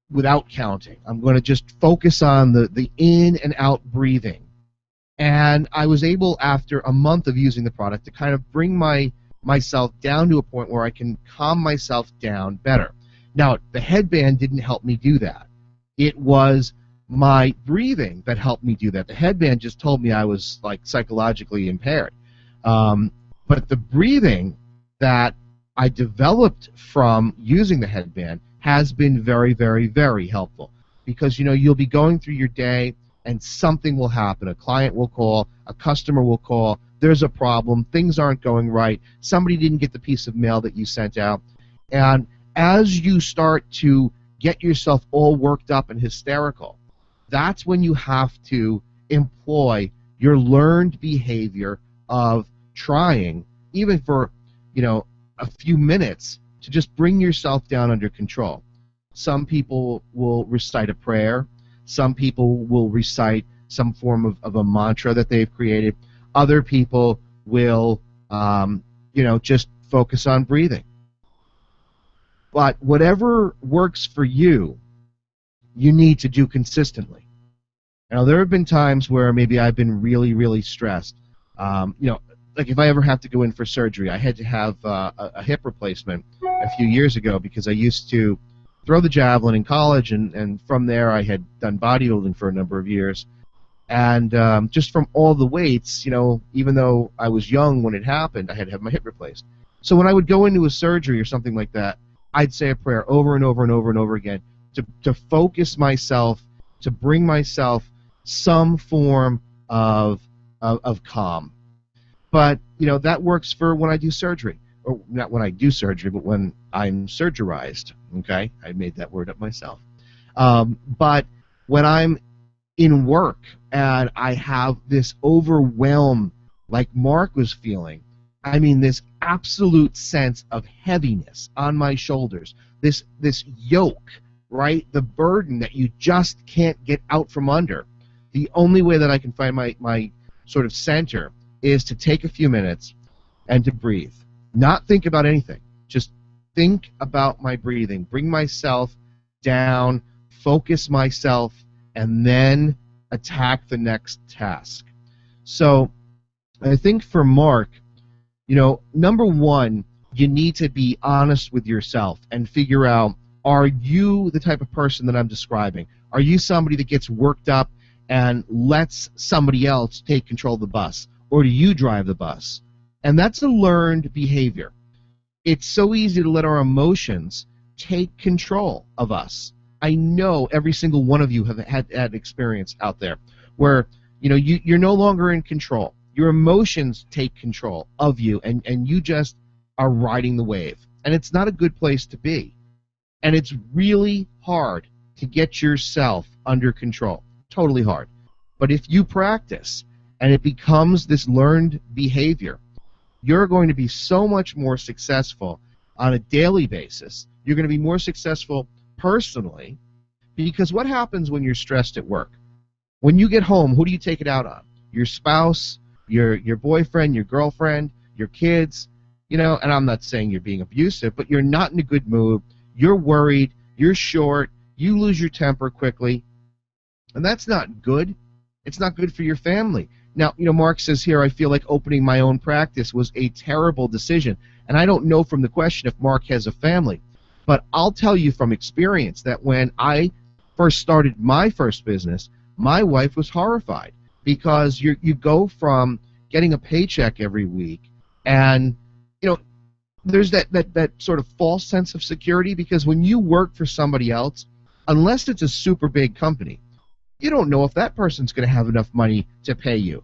without counting. I'm going to just focus on the in and out breathing. And I was able, after a month of using the product, to kind of bring myself down to a point where I can calm myself down better. Now, the headband didn't help me do that. It was my breathing that helped me do that. The headband just told me I was like psychologically impaired. But the breathing that I developed from using the headband has been very, very, very helpful. Because, you'll be going through your day, and something will happen. A client will call, a customer will call, there's a problem, things aren't going right, somebody didn't get the piece of mail that you sent out. And as you start to get yourself all worked up and hysterical, that's when you have to employ your learned behavior of trying, even for, a few minutes, to just bring yourself down under control. Some people will recite a prayer. Some people will recite some form of a mantra that they've created. Other people will, just focus on breathing. But whatever works for you, you need to do consistently. Now, there have been times where maybe I've been really, really stressed. Like if I ever have to go in for surgery, I had to have a hip replacement a few years ago because I used to throw the javelin in college, and from there I had done bodybuilding for a number of years. And just from all the weights, even though I was young when it happened, I had to have my hip replaced. So when I would go into a surgery or something like that, I'd say a prayer over and over and over and over again to focus myself, to bring myself some form of calm. But, that works for when I do surgery. Or not when I do surgery, but when I'm surgerized. Okay? I made that word up myself. But when I'm in work and I have this overwhelm like Mark was feeling, I mean, this absolute sense of heaviness on my shoulders, this yoke, right? The burden that you just can't get out from under. The only way that I can find my sort of center is to take a few minutes and to breathe. Not think about anything. Just think about my breathing. Bring myself down, focus myself, and then attack the next task. So I think for Mark, number one, you need to be honest with yourself and figure out, are you the type of person that I'm describing? Are you somebody that gets worked up and lets somebody else take control of the bus? Or do you drive the bus? And that's a learned behavior. It's so easy to let our emotions take control of us. I know every single one of you have had experience out there where you're no longer in control. Your emotions take control of you, and you just are riding the wave. And it's not a good place to be. And it's really hard to get yourself under control. Totally hard. But if you practice and it becomes this learned behavior, you're going to be so much more successful on a daily basis. You're going to be more successful personally, because what happens when you're stressed at work? When you get home, who do you take it out on? Your spouse, your boyfriend, your girlfriend, your kids, and I'm not saying you're being abusive, but you're not in a good mood, you're worried, you're short, you lose your temper quickly, and that's not good. It's not good for your family. Now, Mark says here, I feel like opening my own practice was a terrible decision, and I don't know from the question if Mark has a family, but I'll tell you from experience that when I first started my first business, my wife was horrified, because you go from getting a paycheck every week, and there's that sort of false sense of security, because when you work for somebody else, unless it's a super big company, you don't know if that person's going to have enough money to pay you.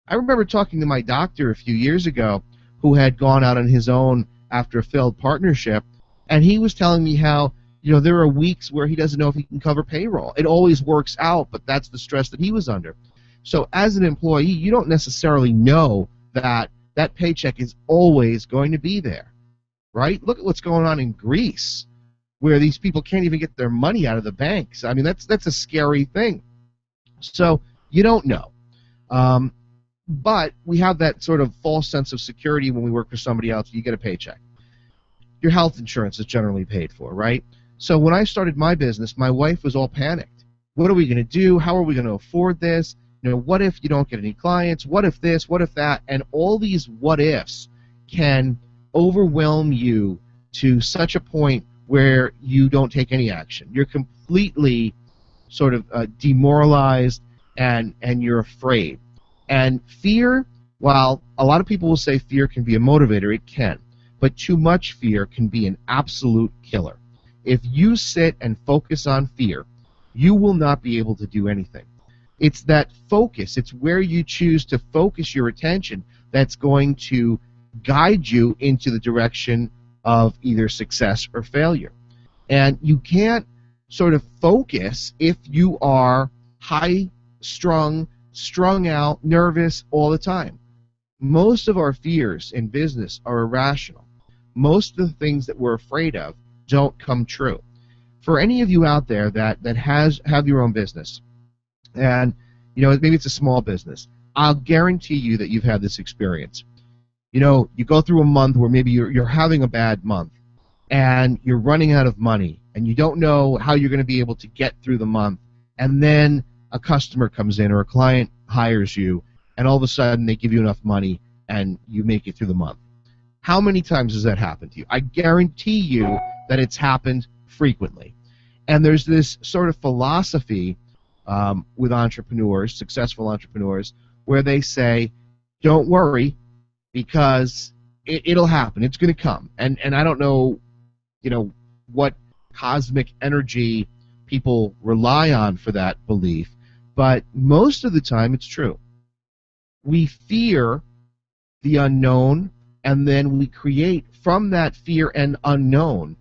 I remember talking to my doctor a few years ago, who had gone out on his own after a failed partnership, and he was telling me how there are weeks where he doesn't know if he can cover payroll. It always works out, but that's the stress that he was under. So as an employee, you don't necessarily know that that paycheck is always going to be there, right? Look at what's going on in Greece, where these people can't even get their money out of the banks. I mean, that's a scary thing. So you don't know. But we have that sort of false sense of security when we work for somebody else. You get a paycheck. Your health insurance is generally paid for, right? So when I started my business, my wife was all panicked. What are we going to do? How are we going to afford this? What if you don't get any clients? What if this? What if that? And all these what ifs can overwhelm you to such a point where you don't take any action. You're completely sort of demoralized, and you're afraid. And fear, while a lot of people will say fear can be a motivator, it can. But too much fear can be an absolute killer. If you sit and focus on fear, you will not be able to do anything. It's that focus, it's where you choose to focus your attention that's going to guide you into the direction of either success or failure. And you can't sort of focus if you are high-strung, strung out, nervous all the time. Most of our fears in business are irrational. Most of the things that we're afraid of don't come true. For any of you out there that have your own business, and maybe it's a small business, I'll guarantee you that you've had this experience. You go through a month where maybe you're having a bad month, and you're running out of money, and you don't know how you're going to be able to get through the month, and then a customer comes in or a client hires you, and all of a sudden they give you enough money and you make it through the month. How many times has that happened to you? I guarantee you that it's happened frequently. And there's this sort of philosophy with entrepreneurs, successful entrepreneurs, where they say, don't worry, because it'll happen. It's going to come. And I don't know, what cosmic energy people rely on for that belief, but most of the time it's true. We fear the unknown, and then we create from that fear and unknown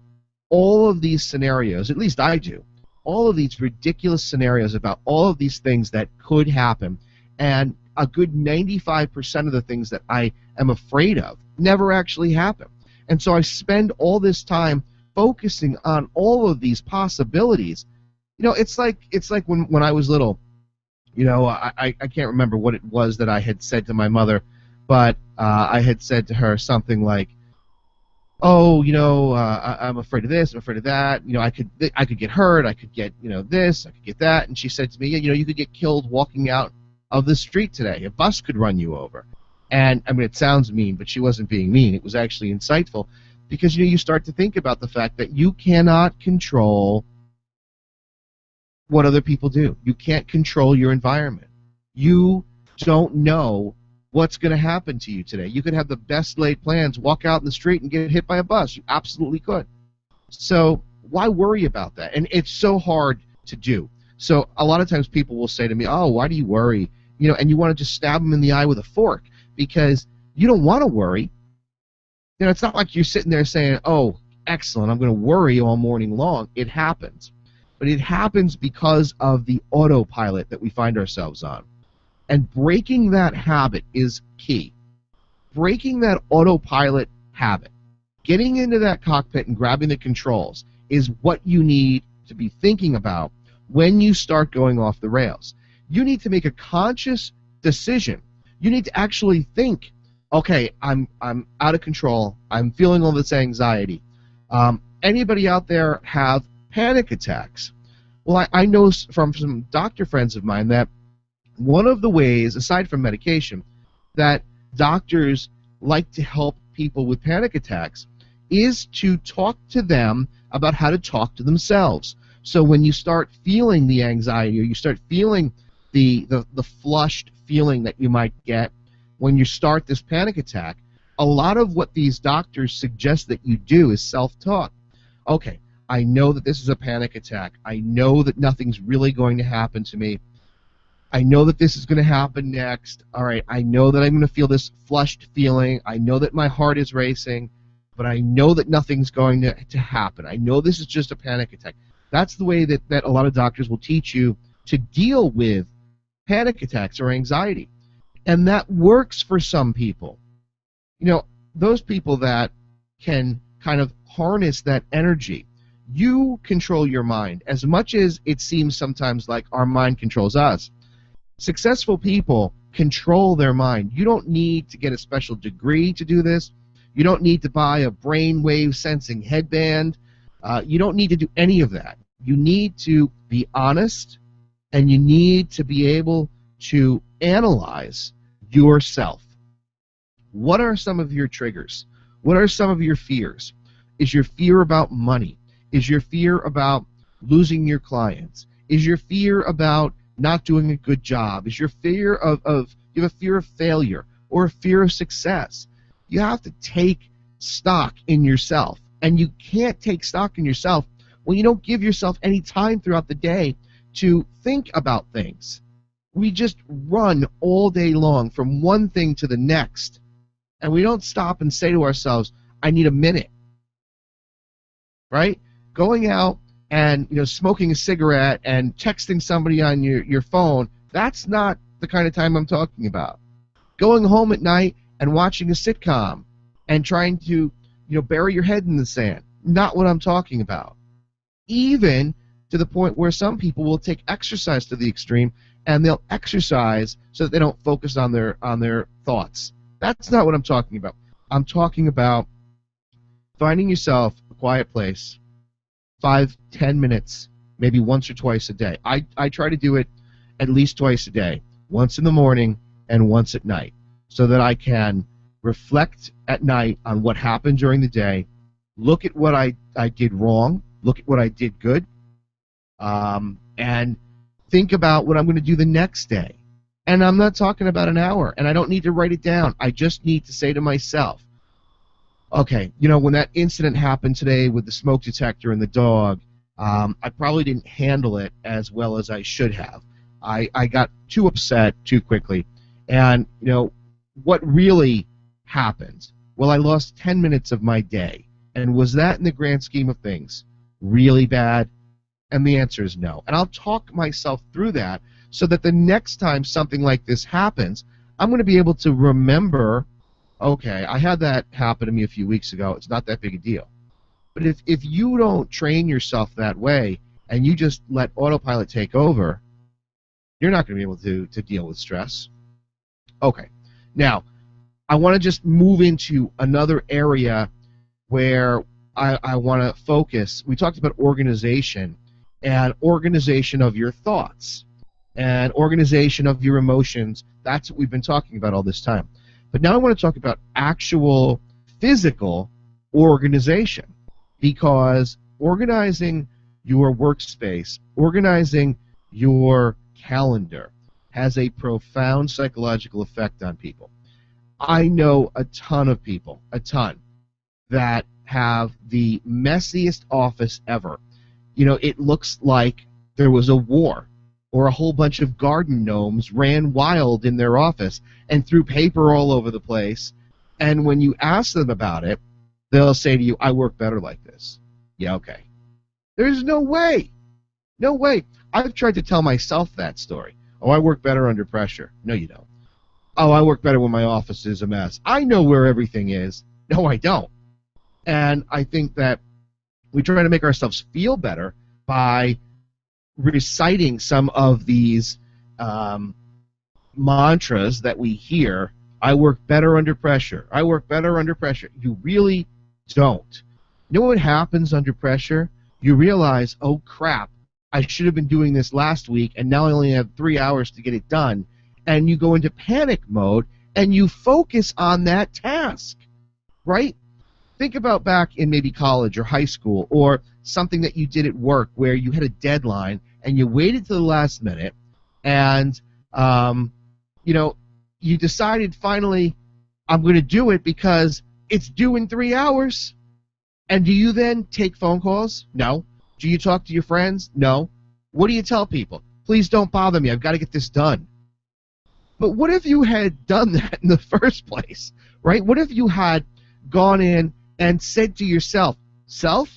all of these scenarios, at least I do, all of these ridiculous scenarios about all of these things that could happen, and a good 95% of the things that I am afraid of never actually happen. And so I spend all this time focusing on all of these possibilities. It's like when I was little. I can't remember what it was that I had said to my mother, but I had said to her something like, "Oh, I'm afraid of this, I'm afraid of that. I could get hurt, I could get this, I could get that." And she said to me, "Yeah, you could get killed walking out of the street today. A bus could run you over." And I mean, it sounds mean, but she wasn't being mean. It was actually insightful, because you start to think about the fact that you cannot control what other people do. You can't control your environment. You don't know what's going to happen to you today. You could have the best laid plans, walk out in the street and get hit by a bus. You absolutely could. So why worry about that? And it's so hard to do. So a lot of times people will say to me, "Oh, why do you worry?" And you want to just stab them in the eye with a fork, because you don't want to worry. It's not like you're sitting there saying, "Oh, excellent, I'm going to worry all morning long." It happens. But it happens because of the autopilot that we find ourselves on. And breaking that habit is key. Breaking that autopilot habit, getting into that cockpit and grabbing the controls, is what you need to be thinking about when you start going off the rails. You need to make a conscious decision. You need to actually think, okay, I'm out of control. I'm feeling all this anxiety. Anybody out there have panic attacks? Well, I know from some doctor friends of mine that one of the ways, aside from medication, that doctors like to help people with panic attacks is to talk to them about how to talk to themselves. So when you start feeling the anxiety, or you start feeling the flushed feeling that you might get when you start this panic attack, a lot of what these doctors suggest that you do is self-talk. Okay, I know that this is a panic attack. I know that nothing's really going to happen to me. I know that this is going to happen next. All right, I know that I'm going to feel this flushed feeling. I know that my heart is racing, but I know that nothing's going to happen. I know this is just a panic attack. That's the way that a lot of doctors will teach you to deal with panic attacks or anxiety. And that works for some people. Those people that can kind of harness that energy. You control your mind as much as it seems sometimes like our mind controls us. Successful people control their mind. You don't need to get a special degree to do this. You don't need to buy a brainwave sensing headband. You don't need to do any of that. You need to be honest, and you need to be able to analyze yourself. What are some of your triggers? What are some of your fears? Is your fear about money? Is your fear about losing your clients? Is your fear about not doing a good job? Is your fear you have a fear of failure or a fear of success? You have to take stock in yourself, and you can't take stock in yourself when you don't give yourself any time throughout the day to think about things. We just run all day long from one thing to the next, and we don't stop and say to ourselves, "I need a minute." Right? Going out and smoking a cigarette and texting somebody on your phone, that's not the kind of time I'm talking about. Going home at night and watching a sitcom and trying to bury your head in the sand, not what I'm talking about. Even to the point where some people will take exercise to the extreme, and they'll exercise so that they don't focus on their thoughts. That's not what I'm talking about. I'm talking about finding yourself a quiet place, 5-10 minutes, maybe once or twice a day. I try to do it at least twice a day, once in the morning and once at night, so that I can reflect at night on what happened during the day, look at what I did wrong, look at what I did good, and think about what I'm going to do the next day. And I'm not talking about an hour, and I don't need to write it down. I just need to say to myself, okay, when that incident happened today with the smoke detector and the dog, I probably didn't handle it as well as I should have. I got too upset too quickly. And, what really happened? Well, I lost 10 minutes of my day. And was that, in the grand scheme of things, really bad? And the answer is no. And I'll talk myself through that so that the next time something like this happens, I'm going to be able to remember, Okay, I had that happen to me a few weeks ago. It's not that big a deal. But if you don't train yourself that way and you just let autopilot take over, you're not going to be able to deal with stress. Okay, now I want to just move into another area where I want to focus. We talked about organization and organization of your thoughts and organization of your emotions. That's what we've been talking about all this time. But now I want to talk about actual physical organization, because organizing your workspace, organizing your calendar has a profound psychological effect on people. I know a ton of people, that have the messiest office ever. You know, it looks like there was a war, or a whole bunch of garden gnomes ran wild in their office and threw paper all over the place. And when you ask them about it, they'll say to you, I work better like this. Yeah, okay. There's no way. No way. I've tried to tell myself that story. Oh, I work better under pressure. No, you don't. Oh, I work better when my office is a mess. I know where everything is. No, I don't. And I think that we try to make ourselves feel better by reciting some of these mantras that we hear. I work better under pressure. I work better under pressure. You really don't. You know what happens under pressure? You realize, oh crap, I should have been doing this last week, and now I only have 3 hours to get it done. And you go into panic mode, and you focus on that task, right? Think about back in maybe college or high school, or something that you did at work where you had a deadline and you waited to the last minute, and you decided finally, I'm going to do it because it's due in 3 hours. And do you then take phone calls? No. Do you talk to your friends? No. What do you tell people? Please don't bother me. I've got to get this done. But what if you had done that in the first place, right? What if you had gone in and said to yourself, Self,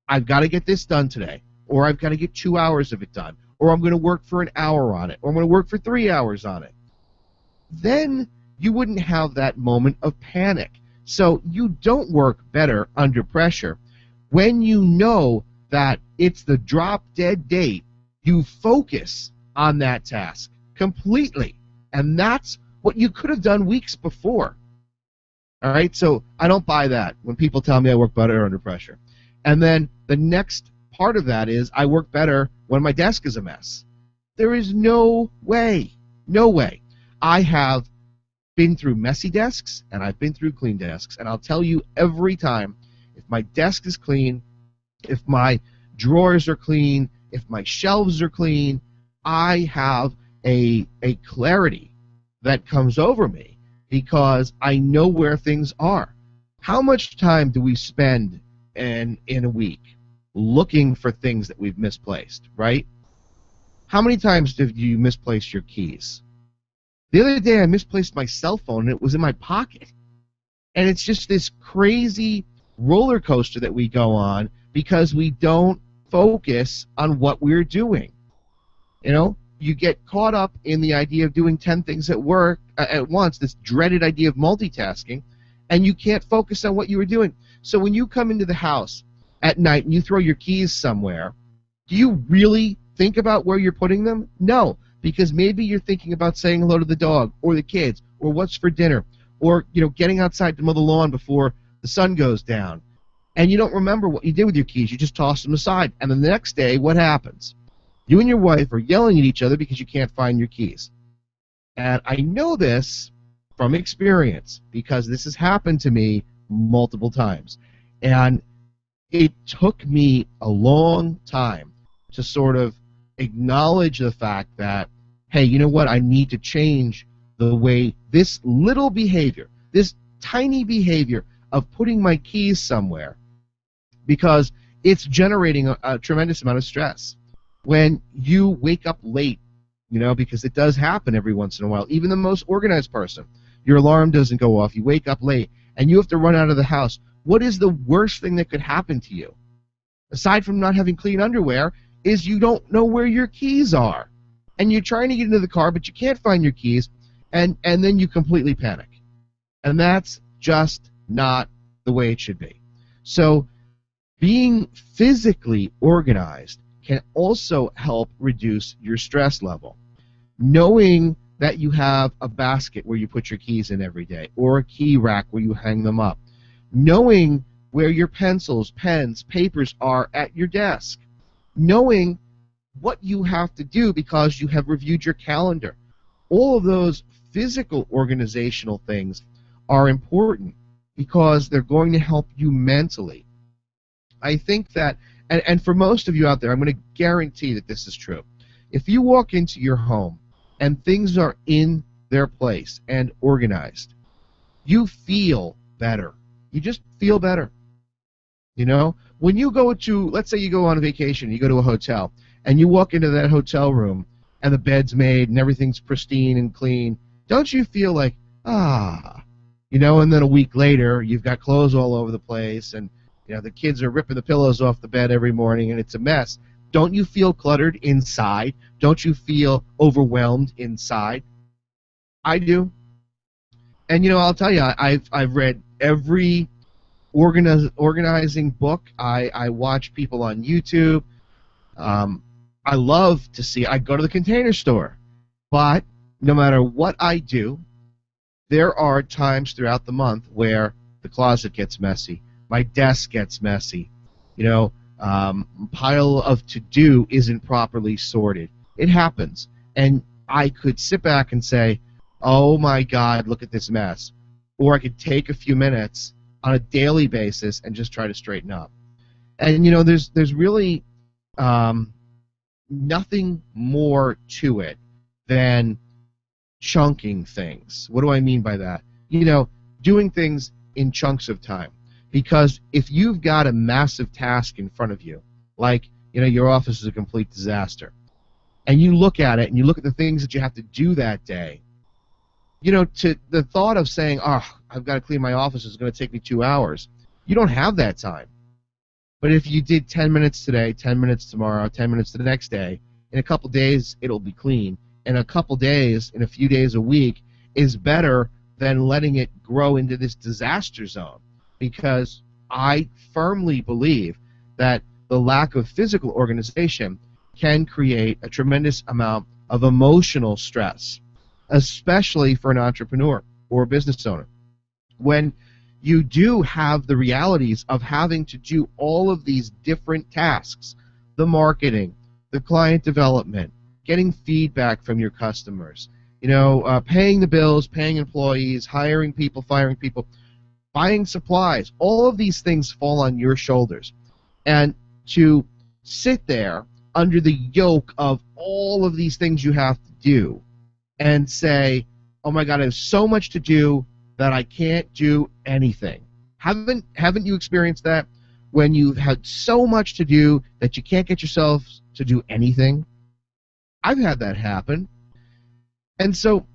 I've got to get this done today, or I've got to get 2 hours of it done, or I'm going to work for an hour on it, or I'm going to work for 3 hours on it. Then you wouldn't have that moment of panic. So you don't work better under pressure. When you know that it's the drop-dead date, you focus on that task completely. And that's what you could have done weeks before. All right, so I don't buy that when people tell me I work better under pressure. And then the next part of that is I work better when my desk is a mess. There is no way, no way. I have been through messy desks, and I've been through clean desks, and I'll tell you every time, if my desk is clean, if my drawers are clean, if my shelves are clean, I have a clarity that comes over me because I know where things are. How much time do we spend in a week looking for things that we've misplaced, right? How many times did you misplace your keys? The other day I misplaced my cell phone and it was in my pocket. And it's just this crazy roller coaster that we go on because we don't focus on what we're doing. You know, you get caught up in the idea of doing 10 things at work at once, this dreaded idea of multitasking, and you can't focus on what you were doing. So when you come into the house at night and you throw your keys somewhere, do you really think about where you're putting them? No, because maybe you're thinking about saying hello to the dog or the kids or what's for dinner or, you know, getting outside to mow the lawn before the sun goes down. And you don't remember what you did with your keys. You just toss them aside. And then the next day, what happens? You and your wife are yelling at each other because you can't find your keys. And I know this from experience because this has happened to me multiple times. And it took me a long time to sort of acknowledge the fact that, hey, you know what, I need to change the way this little behavior, this tiny behavior of putting my keys somewhere, because it's generating a tremendous amount of stress. When you wake up late, you know, because it does happen every once in a while, even the most organized person, your alarm doesn't go off, you wake up late, and you have to run out of the house. What is the worst thing that could happen to you, aside from not having clean underwear, is you don't know where your keys are. And you're trying to get into the car, but you can't find your keys, and then you completely panic. And that's just not the way it should be. So being physically organized can also help reduce your stress level. Knowing that you have a basket where you put your keys in every day, or a key rack where you hang them up. Knowing where your pencils, pens, papers are at your desk. Knowing what you have to do because you have reviewed your calendar. All of those physical organizational things are important because they're going to help you mentally. I think that, and for most of you out there, I'm going to guarantee that this is true. If you walk into your home and things are in their place and organized, you feel better. You just feel better. You know, when you go to, let's say you go on a vacation, you go to a hotel, and you walk into that hotel room, and the bed's made, and everything's pristine and clean, don't you feel like, you know, and then a week later, you've got clothes all over the place, and, you know, the kids are ripping the pillows off the bed every morning, and it's a mess. Don't you feel cluttered inside? Don't you feel overwhelmed inside? I do. And, you know, I'll tell you, I've read every organizing book. I watch people on YouTube. I love to see, I go to the Container Store. But no matter what I do, there are times throughout the month where the closet gets messy, my desk gets messy, you know, pile of to-do isn't properly sorted. It happens. And I could sit back and say, oh my God, look at this mess. Or I could take a few minutes on a daily basis and just try to straighten up. And, you know, there's really nothing more to it than chunking things. What do I mean by that? You know, doing things in chunks of time. Because if you've got a massive task in front of you, like, you know, your office is a complete disaster, and you look at it and you look at the things that you have to do that day, you know, to the thought of saying, oh, I've got to clean my office, is going to take me 2 hours. You don't have that time. But if you did 10 minutes today, 10 minutes tomorrow, 10 minutes the next day, in a couple days it'll be clean. In a couple days, in a few days a week, is better than letting it grow into this disaster zone. Because I firmly believe that the lack of physical organization can create a tremendous amount of emotional stress, especially for an entrepreneur or a business owner. When you do have the realities of having to do all of these different tasks, the marketing, the client development, getting feedback from your customers, you know, paying the bills, paying employees, hiring people, firing people, buying supplies, all of these things fall on your shoulders. And to sit there under the yoke of all of these things you have to do and say, oh my God, I have so much to do that I can't do anything. Haven't you experienced that? When you've had so much to do that you can't get yourself to do anything? I've had that happen. And so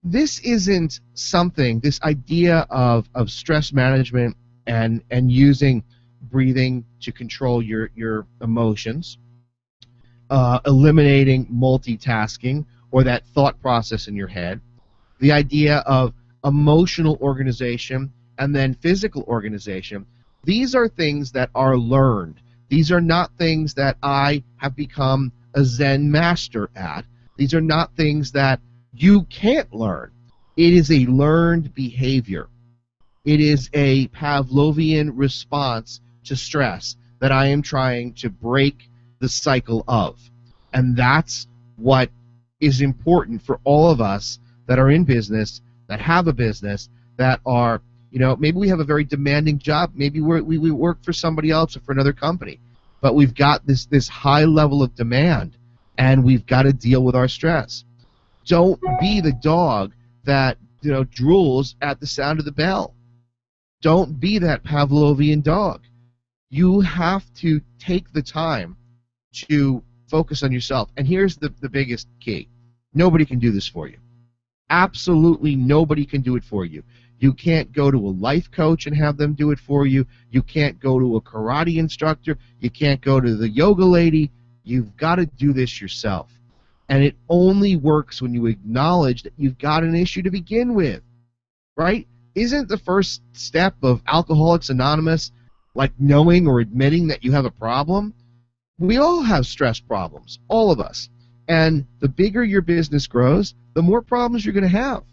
this isn't something, this idea of stress management and using breathing to control your emotions, eliminating multitasking or that thought process in your head, the idea of emotional organization and then physical organization, these are things that are learned. These are not things that I have become a Zen master at. These are not things that you can't learn. It is a learned behavior. It is a Pavlovian response to stress that I am trying to break the cycle of. And that's what is important for all of us that are in business, that have a business, that are, you know, maybe we have a very demanding job. Maybe we work for somebody else or for another company. But we've got this high level of demand, and we've got to deal with our stress. Don't be the dog that, you know, drools at the sound of the bell. Don't be that Pavlovian dog. You have to take the time to focus on yourself. And here's the biggest key. Nobody can do this for you. Absolutely nobody can do it for you. You can't go to a life coach and have them do it for you. You can't go to a karate instructor. You can't go to the yoga lady. You've got to do this yourself. And it only works when you acknowledge that you've got an issue to begin with, right? isn't the first step of Alcoholics Anonymous like knowing or admitting that you have a problem? We all have stress problems, all of us. And the bigger your business grows, the more problems you're going to have.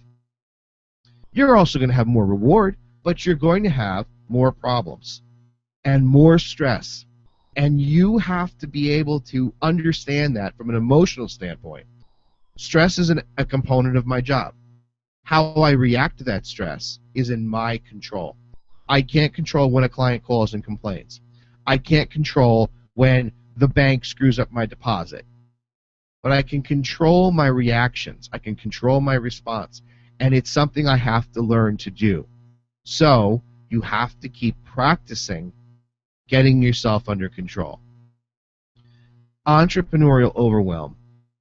You're also going to have more reward, but you're going to have more problems and more stress. And you have to be able to understand that from an emotional standpoint. Stress is a component of my job. How I react to that stress is in my control. I can't control when a client calls and complains. I can't control when the bank screws up my deposit. But I can control my reactions. I can control my response. And it's something I have to learn to do. So you have to keep practicing getting yourself under control. Entrepreneurial overwhelm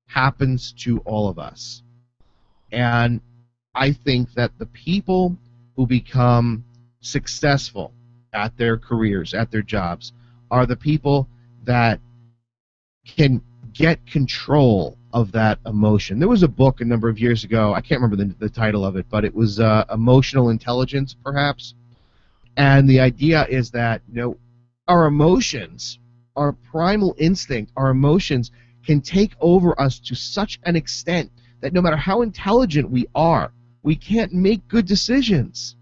happens to all of us. And I think that the people who become successful at their careers, at their jobs, are the people that can get control of that emotion. There was a book a number of years ago, I can't remember the title of it, but it was Emotional Intelligence, perhaps. And the idea is that, our emotions, our primal instinct, our emotions can take over us to such an extent that no matter how intelligent we are, we can't make good decisions.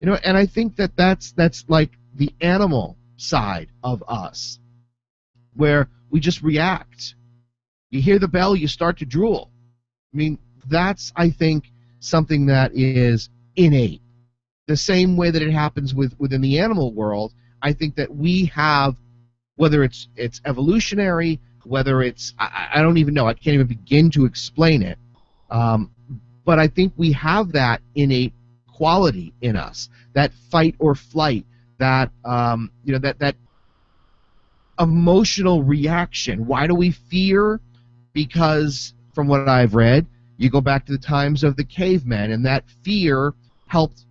And I think that that's like the animal side of us, where we just react. You hear the bell, you start to drool. I mean, that's, I think, something that is innate. The same way that it happens within the animal world, I think that we have, whether it's evolutionary, whether it's, I don't even know, I can't even begin to explain it, but I think we have that innate quality in us, that fight or flight, that that emotional reaction. Why do we fear? Because from what I've read, you go back to the times of the cavemen, and that fear helped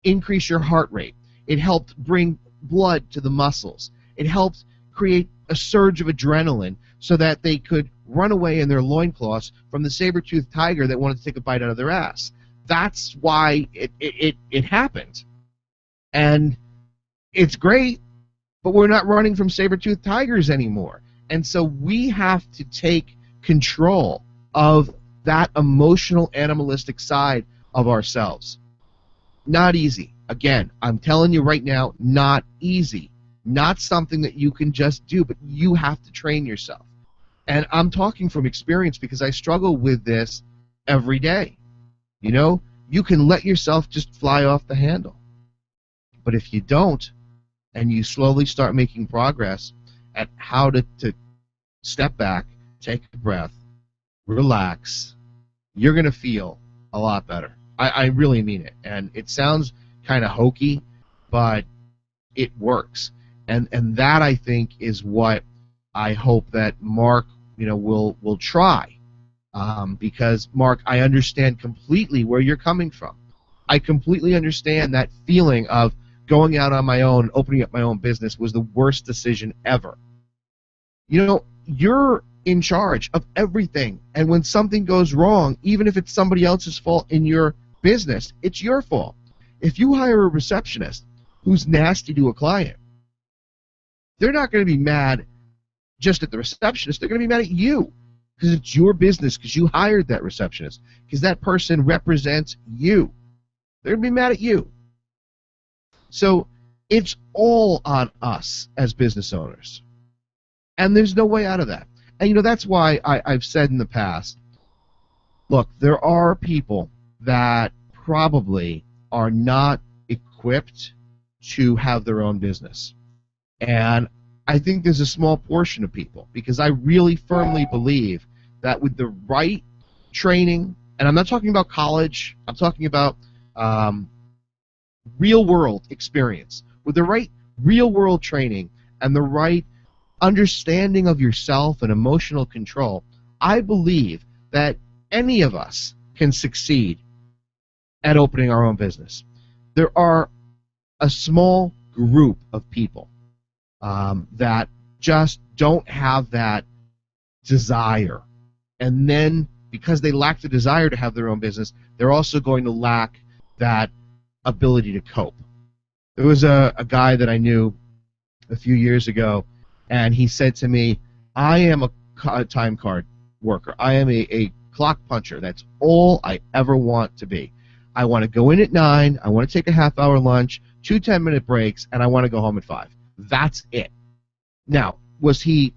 increase your heart rate. It helped bring blood to the muscles. It helped create a surge of adrenaline so that they could run away in their loincloths from the saber-toothed tiger that wanted to take a bite out of their ass. That's why it happened. And it's great, but we're not running from saber-toothed tigers anymore. And so we have to take control of that emotional, animalistic side of ourselves. Not easy. Again, I'm telling you right now, not easy. Not something that you can just do, but you have to train yourself. And I'm talking from experience because I struggle with this every day. You can let yourself just fly off the handle. But if you don't, and you slowly start making progress at how to step back, take a breath, relax, you're going to feel a lot better. I really mean it. And it sounds kind of hokey, but it works. And that, I think, is what I hope that Mark will try. Because, Mark, I understand completely where you're coming from. I completely understand that feeling of going out on my own, opening up my own business was the worst decision ever. You're in charge of everything. And when something goes wrong, even if it's somebody else's fault in your business, it's your fault. If you hire a receptionist who's nasty to a client, they're not going to be mad just at the receptionist. They're going to be mad at you because it's your business, because you hired that receptionist, because that person represents you. They're going to be mad at you. So it's all on us as business owners. And there's no way out of that. And, that's why I've said in the past, look, there are people that probably are not equipped to have their own business. And I think there's a small portion of people, because I really firmly believe that with the right training, and I'm not talking about college, I'm talking about real-world experience, with the right real-world training and the right understanding of yourself and emotional control, I believe that any of us can succeed at opening our own business. There are a small group of people that just don't have that desire. And then, because they lack the desire to have their own business, they're also going to lack that ability to cope. There was a guy that I knew a few years ago, and he said to me, I am a time card worker. I am a clock puncher. That's all I ever want to be. I want to go in at 9, I want to take a half-hour lunch, 2 10-minute breaks, and I want to go home at 5. That's it. Now, was he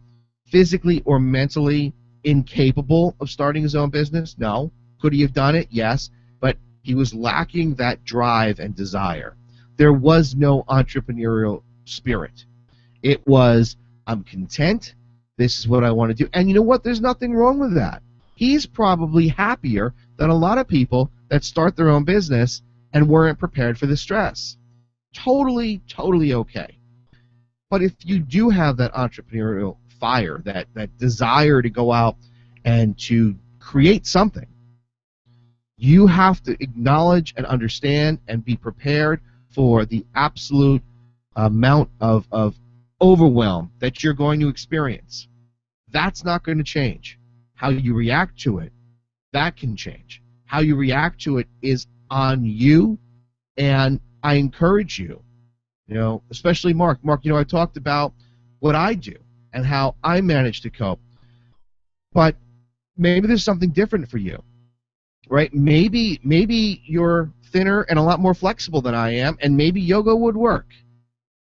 physically or mentally incapable of starting his own business? No. Could he have done it? Yes. But he was lacking that drive and desire. There was no entrepreneurial spirit. It was, I'm content, this is what I want to do. And you know what? There's nothing wrong with that. He's probably happier than a lot of people that start their own business and weren't prepared for the stress. Totally, totally okay. But if you do have that entrepreneurial fire, that desire to go out and to create something, you have to acknowledge and understand and be prepared for the absolute amount of overwhelm that you're going to experience. That's not going to change. How you react to it, that can change. How you react to it is on you, and I encourage you, especially Mark. Mark, I talked about what I do and how I manage to cope, but maybe there's something different for you, right? Maybe you're thinner and a lot more flexible than I am, and maybe yoga would work.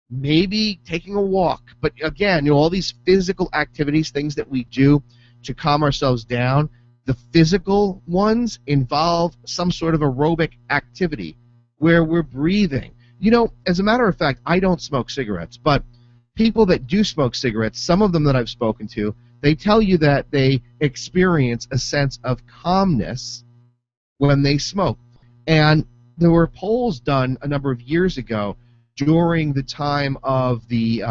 Maybe taking a walk. But again, all these physical activities, things that we do to calm ourselves down, the physical ones involve some sort of aerobic activity where we're breathing. As a matter of fact, I don't smoke cigarettes, but people that do smoke cigarettes, some of them that I've spoken to, they tell you that they experience a sense of calmness when they smoke. And there were polls done a number of years ago during the time of the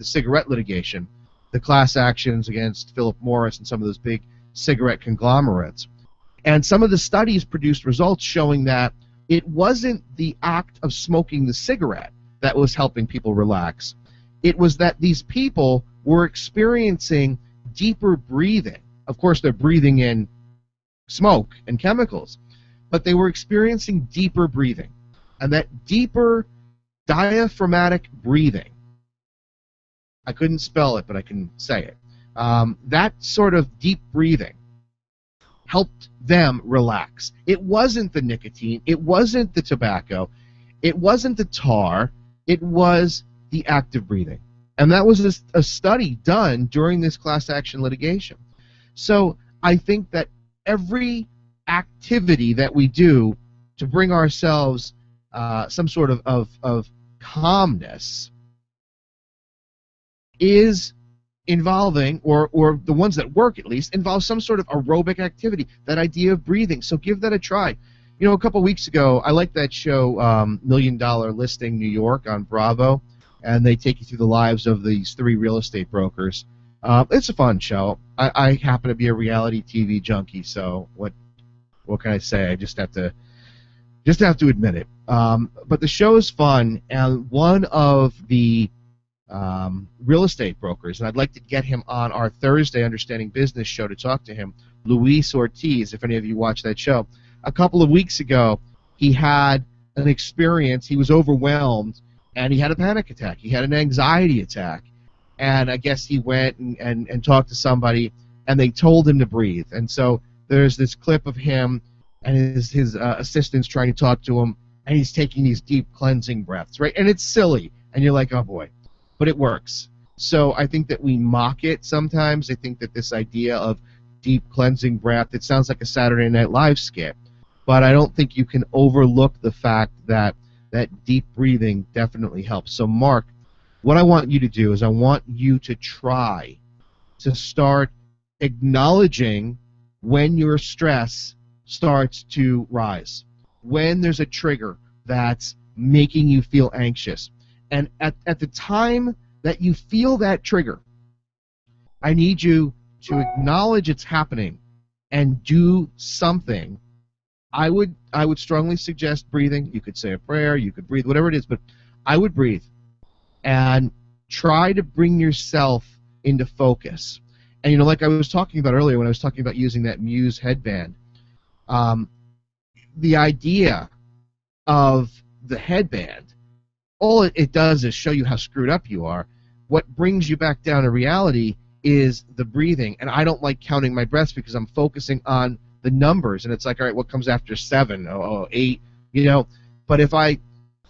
cigarette litigation, the class actions against Philip Morris and some of those big cigarette conglomerates. And some of the studies produced results showing that it wasn't the act of smoking the cigarette that was helping people relax. It was that these people were experiencing deeper breathing. Of course, they're breathing in smoke and chemicals, but they were experiencing deeper breathing. And that deeper diaphragmatic breathing, I couldn't spell it, but I can say it. That sort of deep breathing helped them relax. It wasn't the nicotine. It wasn't the tobacco. It wasn't the tar. It was the active breathing. And that was a study done during this class action litigation. So I think that every activity that we do to bring ourselves some sort of calmness is involving, or the ones that work at least, involve some sort of aerobic activity, that idea of breathing. So give that a try. A couple weeks ago, I liked that show, $1 Million Listing New York on Bravo, and they take you through the lives of these 3 real estate brokers. It's a fun show. I happen to be a reality TV junkie, so what can I say? I just have to admit it. But the show is fun, and one of the real estate brokers, and I'd like to get him on our Thursday Understanding Business show to talk to him, Luis Ortiz, if any of you watch that show. A couple of weeks ago, he had an experience. He was overwhelmed, and he had a panic attack. He had an anxiety attack. And I guess he went and talked to somebody, and they told him to breathe. And so there's this clip of him and his assistants trying to talk to him, and he's taking these deep cleansing breaths, right? And it's silly, and you're like, oh boy, but it works. So I think that we mock it sometimes. I think that this idea of deep cleansing breath, it sounds like a Saturday Night Live skit, but I don't think you can overlook the fact that that deep breathing definitely helps. So Mark, what I want you to do is I want you to try to start acknowledging when your stress starts to rise, when there's a trigger that's making you feel anxious. And at the time that you feel that trigger, I need you to acknowledge it's happening and do something. I would strongly suggest breathing. You could say a prayer, you could breathe, whatever it is, but I would breathe and try to bring yourself into focus. And like I was talking about earlier when I was talking about using that Muse headband, the idea of the headband, all it does is show you how screwed up you are. What brings you back down to reality is the breathing. And I don't like counting my breaths because I'm focusing on the numbers. And it's like, all right, what comes after 7? Oh, 8, you know. But if I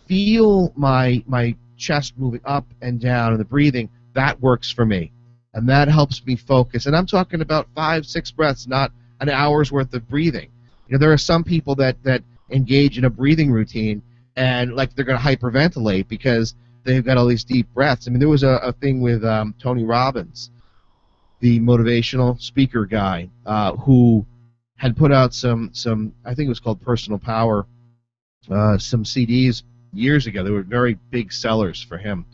feel my chest moving up and down and the breathing, that works for me. And that helps me focus. And I'm talking about 5, 6 breaths, not an hour's worth of breathing. You know, there are some people that engage in a breathing routine and like they're going to hyperventilate because they've got all these deep breaths. I mean, there was a thing with Tony Robbins, the motivational speaker guy, who had put out some I think it was called Personal Power, some CDs years ago. They were very big sellers for him.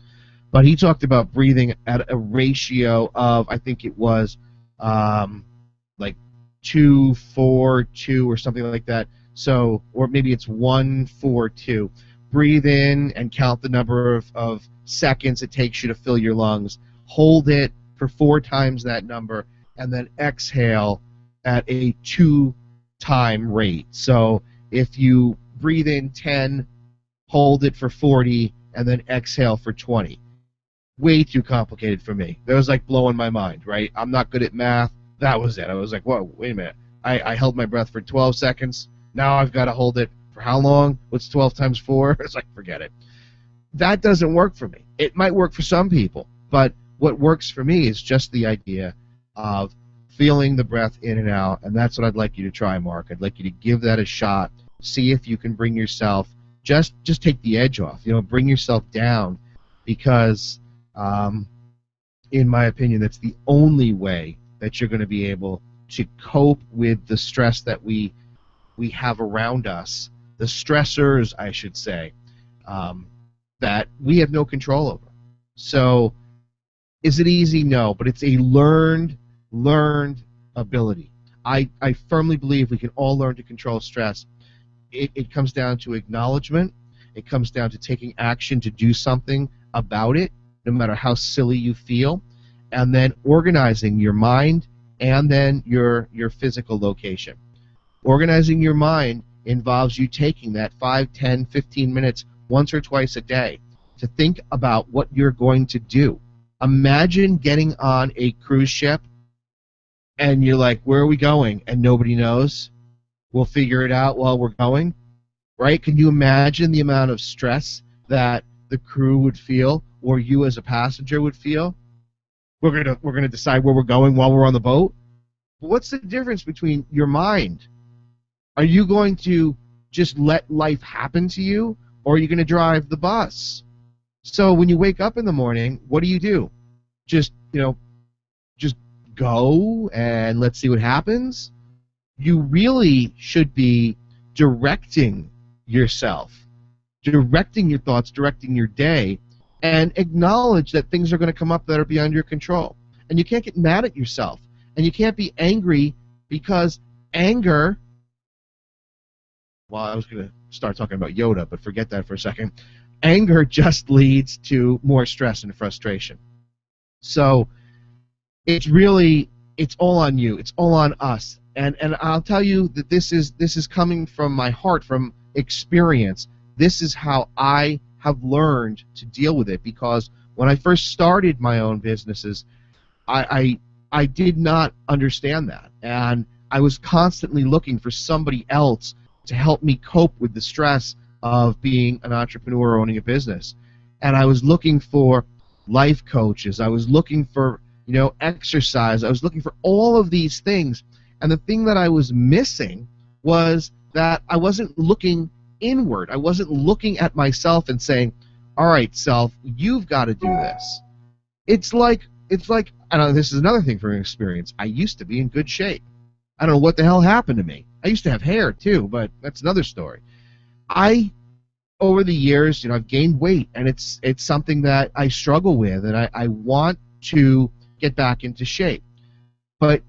But he talked about breathing at a ratio of, I think it was like 2-4-2 or something like that. So, or maybe it's 1-4-2. Breathe in and count the number of seconds it takes you to fill your lungs. Hold it for 4 times that number, and then exhale at a 2-time rate. So if you breathe in 10, hold it for 40, and then exhale for 20. Way too complicated for me. That was like blowing my mind, right? I'm not good at math. That was it. I was like, whoa, wait a minute. I held my breath for 12 seconds. Now I've got to hold it for how long? What's 12 times 4? It's like, forget it. That doesn't work for me. It might work for some people, but what works for me is just the idea of feeling the breath in and out, and that's what I'd like you to try, Mark. I'd like you to give that a shot. See if you can bring yourself, just take the edge off. You know, bring yourself down, because in my opinion, that's the only way that you're going to be able to cope with the stress that we have around us, the stressors, I should say, that we have no control over. So, is it easy? No, but it's a learned ability. I firmly believe we can all learn to control stress. It comes down to acknowledgement. It comes down to taking action to do something about it, no matter how silly you feel, and then organizing your mind and then your physical location. Organizing your mind involves you taking that 5, 10, 15 minutes once or twice a day to think about what you're going to do. Imagine getting on a cruise ship and you're like, where are we going? And nobody knows. We'll figure it out while we're going, right? Can you imagine the amount of stress that the crew would feel, or you as a passenger would feel? We're gonna decide where we're going while we're on the boat. But what's the difference between your mind? Are you going to just let life happen to you, or are you going to drive the bus? So when you wake up in the morning, what do? Just go and let's see what happens? You really should be directing yourself, directing your thoughts, directing your day, and acknowledge that things are going to come up that are beyond your control. And you can't get mad at yourself, and you can't be angry, because anger... Well, I was going to start talking about Yoda, but forget that for a second. Anger just leads to more stress and frustration. So it's all on you. It's all on us. And I'll tell you that this is coming from my heart, from experience. This is how I have learned to deal with it, because when I first started my own businesses, I did not understand that. And I was constantly looking for somebody else to help me cope with the stress of being an entrepreneur or owning a business. And I was looking for life coaches. I was looking for, exercise. I was looking for all of these things. And the thing that I was missing was that I wasn't looking inward. I wasn't looking at myself and saying, all right, self, you've got to do this. It's like, I don't know, this is another thing from experience. I used to be in good shape. I don't know what the hell happened to me. I used to have hair too, but that's another story. Over the years, I've gained weight, and it's something that I struggle with, and I want to get back into shape. But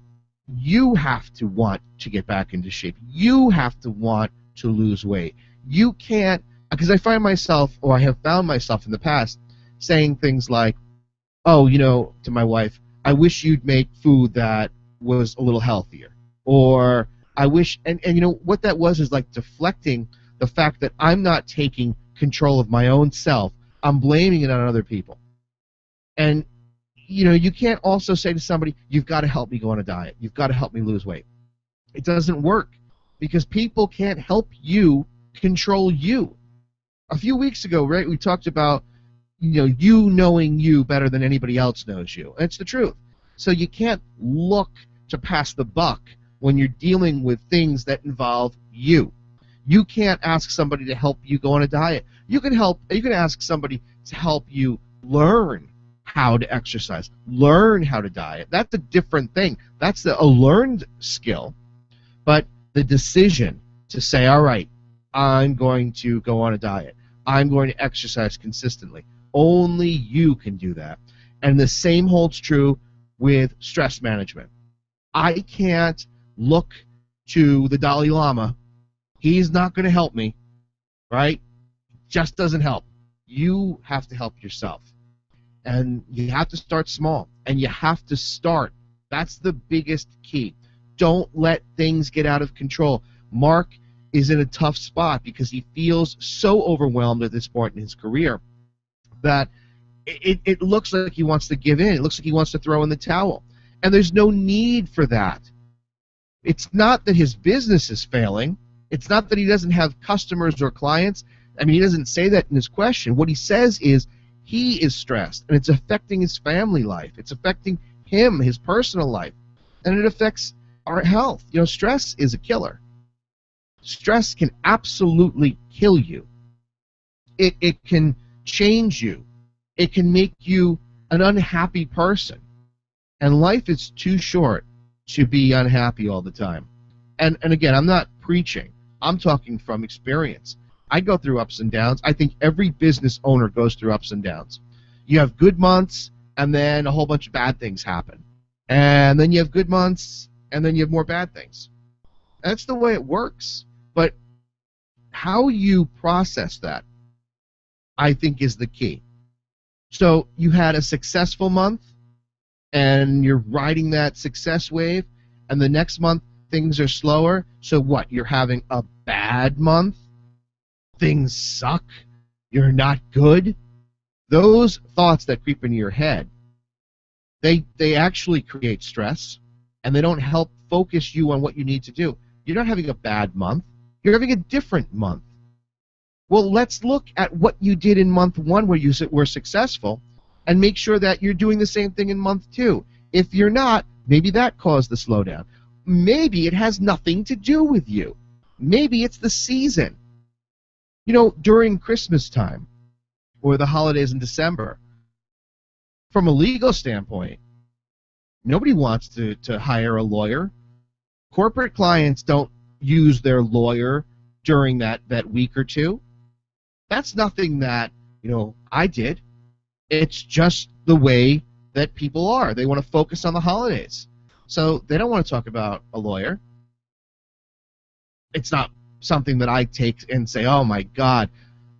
you have to want to get back into shape. You have to want to lose weight. You can't, because I find myself, or I have found myself in the past, saying things like, oh, to my wife, I wish you'd make food that was a little healthier. Or I wish, and what that was is like deflecting the fact that I'm not taking control of my own self, I'm blaming it on other people. And, you can't also say to somebody, you've got to help me go on a diet. You've got to help me lose weight. It doesn't work because people can't help you control you. A few weeks ago, right, we talked about, you knowing you better than anybody else knows you. And it's the truth. So you can't look to pass the buck when you're dealing with things that involve you. You can't ask somebody to help you go on a diet. You can ask somebody to help you learn how to exercise, learn how to diet. That's a different thing. That's a learned skill. But the decision to say, all right, I'm going to go on a diet, I'm going to exercise consistently, only you can do that. And the same holds true with stress management. I can't look to the Dalai Lama. He's not going to help me, right? Just doesn't help. You have to help yourself. And you have to start small. And you have to start. That's the biggest key. Don't let things get out of control. Mark is in a tough spot because he feels so overwhelmed at this point in his career that it looks like he wants to give in. It looks like he wants to throw in the towel. And there's no need for that. It's not that his business is failing. It's not that he doesn't have customers or clients. I mean, he doesn't say that in his question. What he says is he is stressed, and it's affecting his family life. It's affecting him, his personal life, and it affects our health. Stress is a killer. Stress can absolutely kill you. It can change you. It can make you an unhappy person. And life is too short to be unhappy all the time. And again, I'm not preaching. I'm talking from experience. I go through ups and downs. I think every business owner goes through ups and downs. You have good months, and then a whole bunch of bad things happen. And then you have good months, and then you have more bad things. That's the way it works. But how you process that, I think, is the key. So you had a successful month, and you're riding that success wave, and the next month things are slower. So what? You're having a bad month? Things suck? You're not good? Those thoughts that creep into your head, they actually create stress, and they don't help focus you on what you need to do. You're not having a bad month. You're having a different month. Well, let's look at what you did in month one where you were successful and make sure that you're doing the same thing in month two. If you're not, maybe that caused the slowdown. Maybe it has nothing to do with you. Maybe it's the season. During Christmas time or the holidays in December, from a legal standpoint, nobody wants to hire a lawyer. Corporate clients don't use their lawyer during that week or two. That's nothing that, I did. It's just the way that people are. They want to focus on the holidays. So they don't want to talk about a lawyer. It's not something that I take and say, oh my God,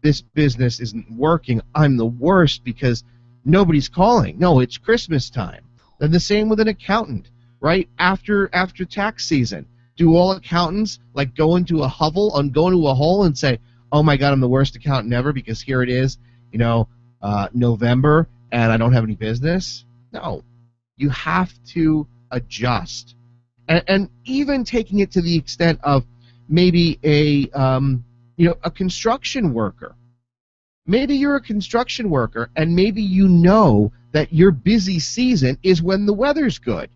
this business isn't working. I'm the worst because nobody's calling. No, it's Christmas time. And the same with an accountant, right? After tax season, do all accountants go into a hovel and go into a hole and say, oh my God, I'm the worst accountant ever because here it is, November and I don't have any business? No, you have to adjust, and even taking it to the extent of maybe a construction worker. Maybe you're a construction worker, and maybe that your busy season is when the weather's good.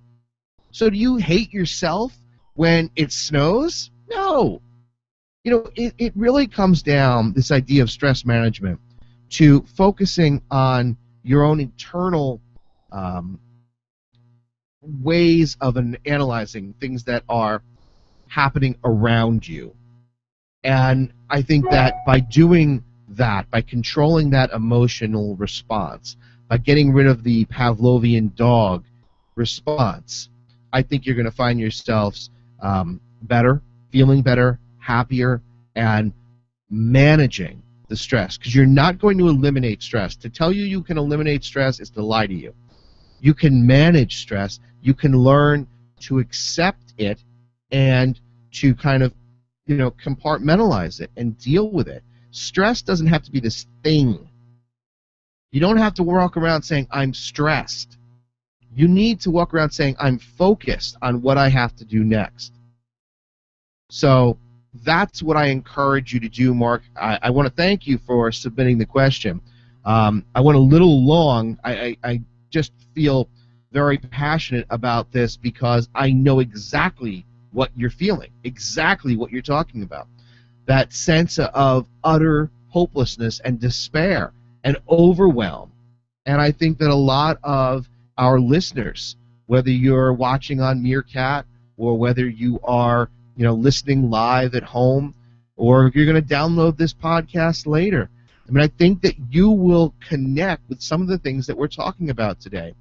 So do you hate yourself when it snows? No. It really comes down, this idea of stress management, to focusing on your own internal ways of analyzing things that are happening around you. And I think that by doing that, by controlling that emotional response, by getting rid of the Pavlovian dog response, I think you're going to find yourselves better, feeling better, happier, and managing the stress. Because you're not going to eliminate stress. To tell you can eliminate stress is to lie to you. You can manage stress. You can learn to accept it and to kind of, compartmentalize it and deal with it. stress doesn't have to be this thing. You don't have to walk around saying, I'm stressed. You need to walk around saying, I'm focused on what I have to do next. So that's what I encourage you to do, Mark. I want to thank you for submitting the question. I went a little long. I just feel very passionate about this because I know exactly what you're feeling, exactly what you're talking about. That sense of utter hopelessness and despair and overwhelm. And I think that a lot of our listeners, whether you're watching on Meerkat or whether you are listening live at home, or if you're going to download this podcast later, I mean, I think that you will connect with some of the things that we're talking about today.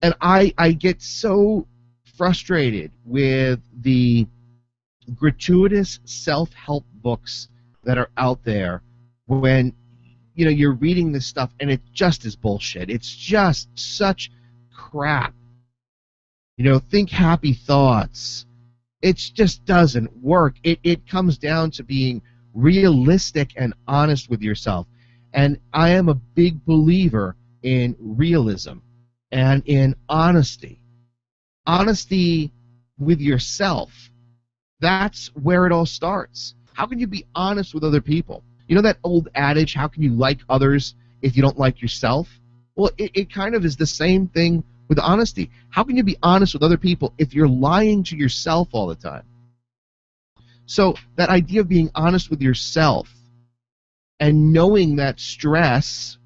And I get so frustrated with the gratuitous self-help books that are out there when you're reading this stuff and it just is bullshit. It's just such crap. Think happy thoughts. It just doesn't work. It comes down to being realistic and honest with yourself. And I am a big believer in realism and in honesty. Honesty with yourself. That's where it all starts. How can you be honest with other people? You know that old adage, how can you like others if you don't like yourself? Well, it kind of is the same thing with honesty. How can you be honest with other people if you're lying to yourself all the time? So that idea of being honest with yourself and knowing that stress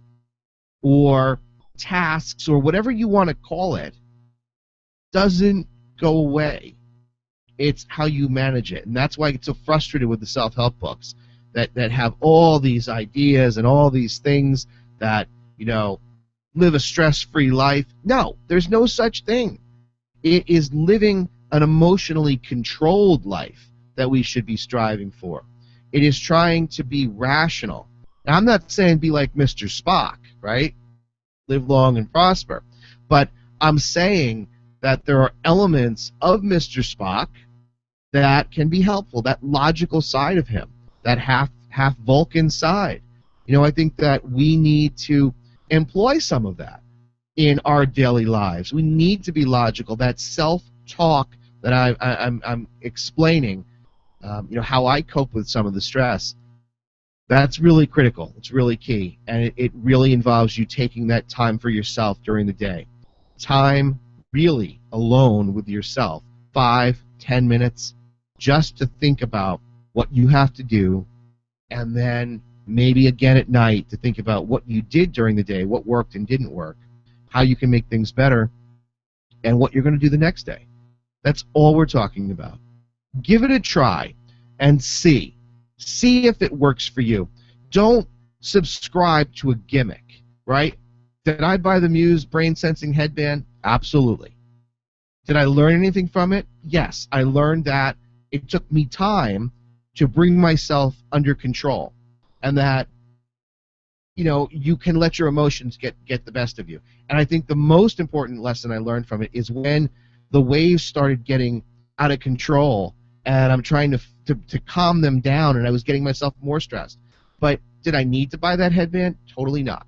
or tasks or whatever you want to call it doesn't go away. It's how you manage it. And that's why I get so frustrated with the self-help books that have all these ideas and all these things that, live a stress-free life. No, there's no such thing. It is living an emotionally controlled life that we should be striving for. It is trying to be rational. Now, I'm not saying be like Mr. Spock, right? Live long and prosper. But I'm saying that there are elements of Mr. Spock that can be helpful, that logical side of him, that half Vulcan side. I think that we need to employ some of that in our daily lives. We need to be logical. That self-talk that I'm explaining, how I cope with some of the stress, that's really critical. It's really key. And it really involves you taking that time for yourself during the day. Time really alone with yourself, 5-10 minutes, just to think about what you have to do, and then maybe again at night to think about what you did during the day, what worked and didn't work, how you can make things better, and what you're going to do the next day. That's all we're talking about. Give it a try and see. See if it works for you. Don't subscribe to a gimmick, right? Did I buy the Muse brain sensing headband? Absolutely. Did I learn anything from it? Yes. I learned that it took me time to bring myself under control, and that you can let your emotions get the best of you. And I think the most important lesson I learned from it is when the waves started getting out of control and I'm trying to calm them down, and I was getting myself more stressed. But did I need to buy that headband? Totally not.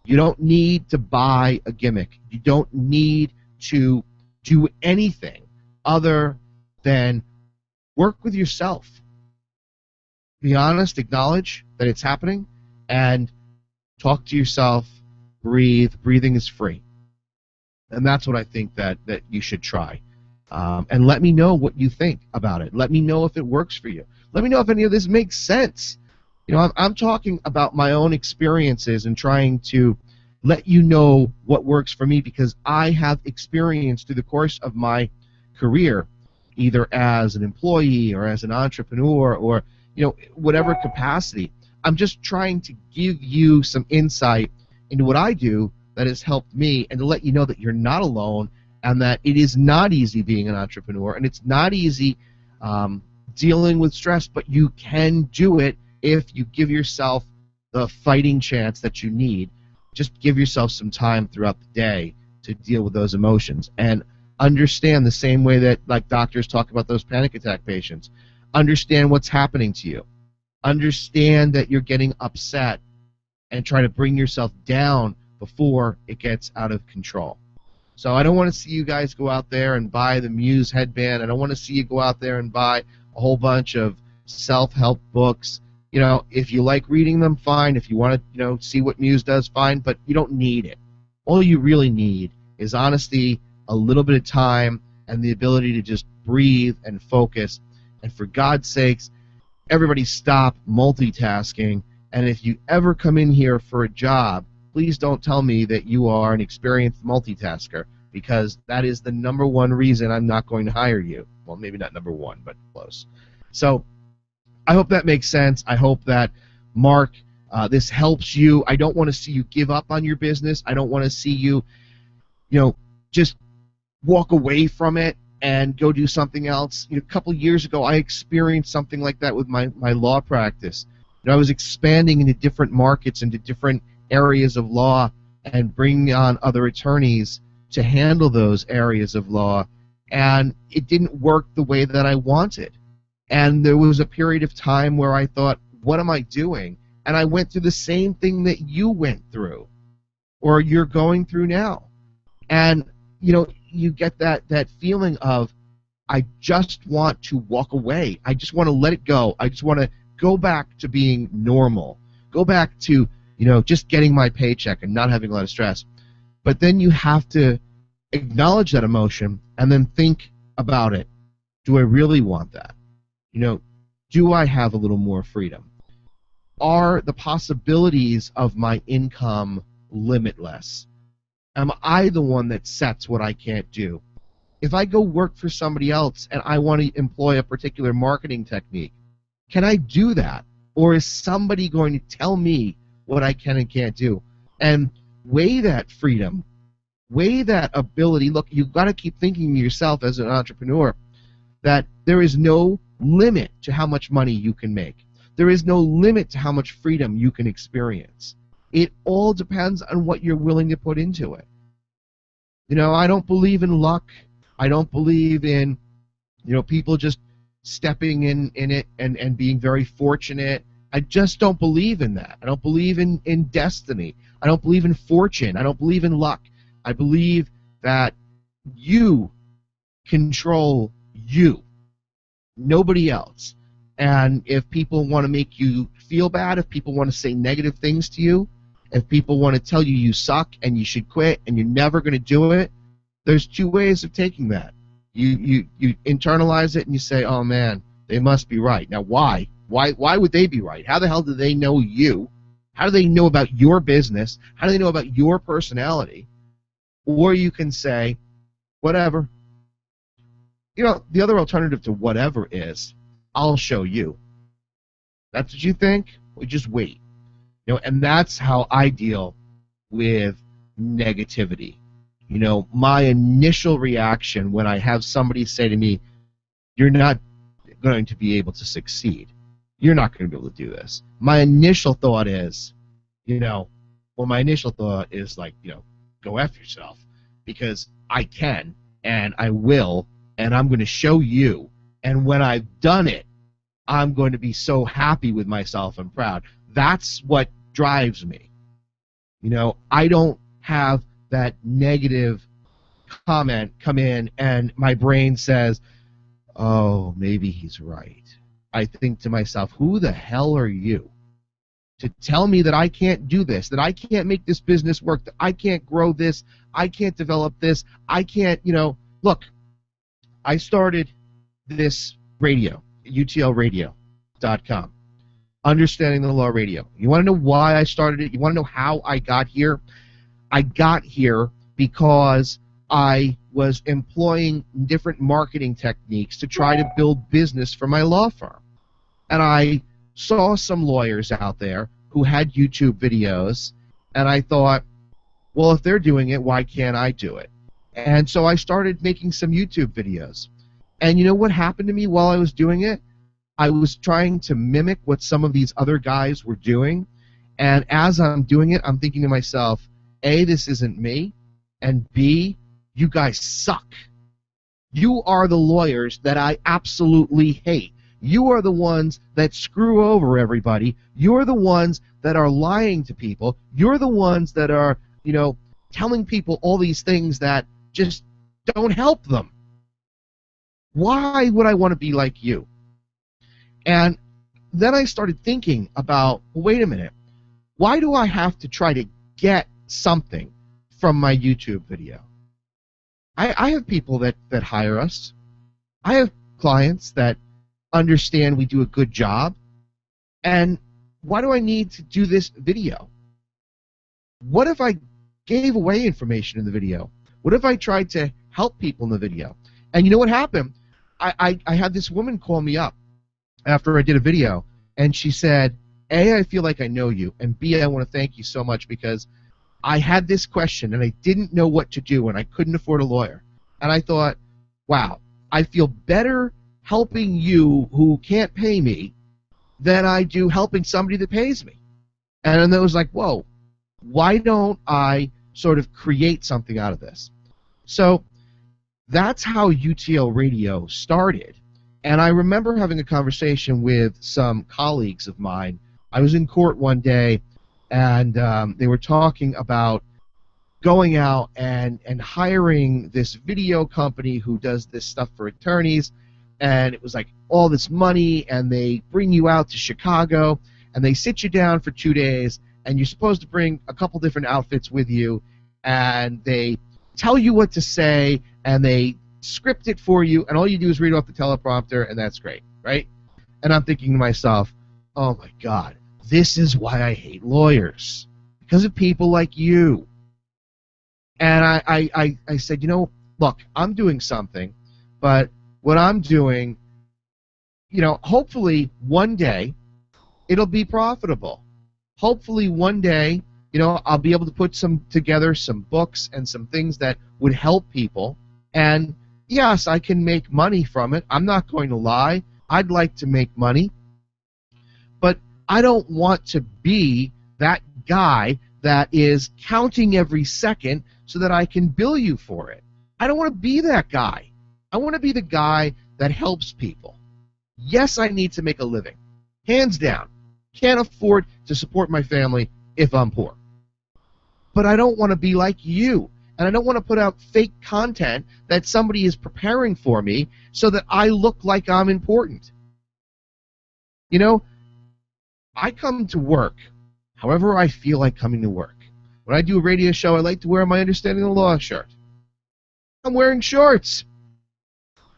You don't need to buy a gimmick. You don't need to do anything other than work with yourself. Be honest, acknowledge that it's happening, and talk to yourself, breathe. Breathing is free. And that's what I think that you should try. And let me know what you think about it. Let me know if it works for you. Let me know if any of this makes sense. I'm talking about my own experiences and trying to let you know what works for me, because I have experienced through the course of my career, either as an employee or as an entrepreneur or whatever capacity. I'm just trying to give you some insight into what I do that has helped me, and to let you know that you're not alone, and that it is not easy being an entrepreneur, and it's not easy dealing with stress, but you can do it if you give yourself the fighting chance that you need. Just give yourself some time throughout the day to deal with those emotions, and understand the same way that, like, doctors talk about those panic attack patients. Understand what's happening to you. Understand that you're getting upset and try to bring yourself down before it gets out of control. So I don't want to see you guys go out there and buy the Muse headband. I don't want to see you go out there and buy a whole bunch of self-help books. You know, if you like reading them, fine. If you want to, see what Muse does, fine. But you don't need it. All you really need is honesty, a little bit of time, and the ability to just breathe and focus. And for God's sakes, everybody stop multitasking. And if you ever come in here for a job, please don't tell me that you are an experienced multitasker, because that is the number one reason I'm not going to hire you. Well, maybe not number one, but close. So I hope that makes sense. I hope that, Mark, this helps you. I don't want to see you give up on your business. I don't want to see you, just walk away from it and go do something else. A couple years ago, I experienced something like that with my law practice. I was expanding into different markets, into different areas of law, and bringing on other attorneys to handle those areas of law, and it didn't work the way that I wanted. And there was a period of time where I thought, what am I doing? And I went through the same thing that you went through, or you're going through now. And, you get that feeling of, I just want to walk away. I just want to let it go. I just want to go back to being normal. Go back to, just getting my paycheck and not having a lot of stress. But then you have to acknowledge that emotion and then think about it. Do I really want that? Do I have a little more freedom? Are the possibilities of my income limitless? Am I the one that sets what I can't do? If I go work for somebody else and I want to employ a particular marketing technique, can I do that? Or is somebody going to tell me what I can and can't do? And weigh that freedom, weigh that ability. Look, you've got to keep thinking to yourself as an entrepreneur that there is no limit to how much money you can make. There is no limit to how much freedom you can experience. It all depends on what you're willing to put into it. I don't believe in luck. I don't believe in, people just stepping in it and being very fortunate. I just don't believe in that. I don't believe in destiny. I don't believe in fortune. I don't believe in luck. I believe that you control you, nobody else. And if people want to make you feel bad, if people want to say negative things to you, if people want to tell you you suck and you should quit and you're never going to do it, there's two ways of taking that. You internalize it and you say, oh man, they must be right. Now why? Why would they be right? How the hell do they know you? How do they know about your business? How do they know about your personality? Or you can say, whatever. The other alternative to whatever is, I'll show you. That's what you think? Well, just wait. And that's how I deal with negativity. My initial reaction when I have somebody say to me, you're not going to be able to succeed. You're not going to be able to do this. My initial thought is, go F yourself, because I can, and I will, and I'm going to show you. And when I've done it, I'm going to be so happy with myself and proud. That's what drives me. I don't have that negative comment come in and my brain says, oh, maybe he's right. I think to myself, who the hell are you to tell me that I can't do this, that I can't make this business work, that I can't grow this, I can't develop this, I can't, look, I started this radio, UTLRadio.com. Understanding the Law Radio. You want to know why I started it? You want to know how I got here? I got here because I was employing different marketing techniques to try to build business for my law firm. And I saw some lawyers out there who had YouTube videos, and I thought, well, if they're doing it, why can't I do it? And so I started making some YouTube videos. And you know what happened to me while I was doing it? I was trying to mimic what some of these other guys were doing, and as I'm doing it, I'm thinking to myself, A, this isn't me, and B, you guys suck. You are the lawyers that I absolutely hate. You are the ones that screw over everybody. You're the ones that are lying to people. You're the ones that are, telling people all these things that just don't help them. Why would I want to be like you? And then I started thinking about, well, wait a minute. Why do I have to try to get something from my YouTube video? I have people that hire us. I have clients that understand we do a good job. And why do I need to do this video? What if I gave away information in the video? What if I tried to help people in the video? And you know what happened? I had this woman call me up after I did a video, and she said, A, I feel like I know you, and B, I want to thank you so much because I had this question and I didn't know what to do and I couldn't afford a lawyer. And I thought, wow, I feel better helping you who can't pay me than I do helping somebody that pays me. And then it was like, whoa, why don't I sort of create something out of this? So that's how UTL Radio started. And I remember having a conversation with some colleagues of mine. I was in court one day, and they were talking about going out and hiring this video company who does this stuff for attorneys, and it was like all this money, and they bring you out to Chicago, and they sit you down for 2 days, and you're supposed to bring a couple different outfits with you, and they tell you what to say, and they script it for you, and all you do is read off the teleprompter, and that's great, right? And I'm thinking to myself, oh my God, this is why I hate lawyers, because of people like you. And I said, look, I'm doing something, but what I'm doing, hopefully one day it'll be profitable. Hopefully one day, I'll be able to put together some books and some things that would help people. And yes, I can make money from it. I'm not going to lie. I'd like to make money. But I don't want to be that guy that is counting every second so that I can bill you for it. I don't want to be that guy. I want to be the guy that helps people. Yes, I need to make a living. Hands down. Can't afford to support my family if I'm poor. But I don't want to be like you. And I don't want to put out fake content that somebody is preparing for me so that I look like I'm important. I come to work however I feel like coming to work. When I do a radio show, I like to wear my Understanding the Law shirt. I'm wearing shorts.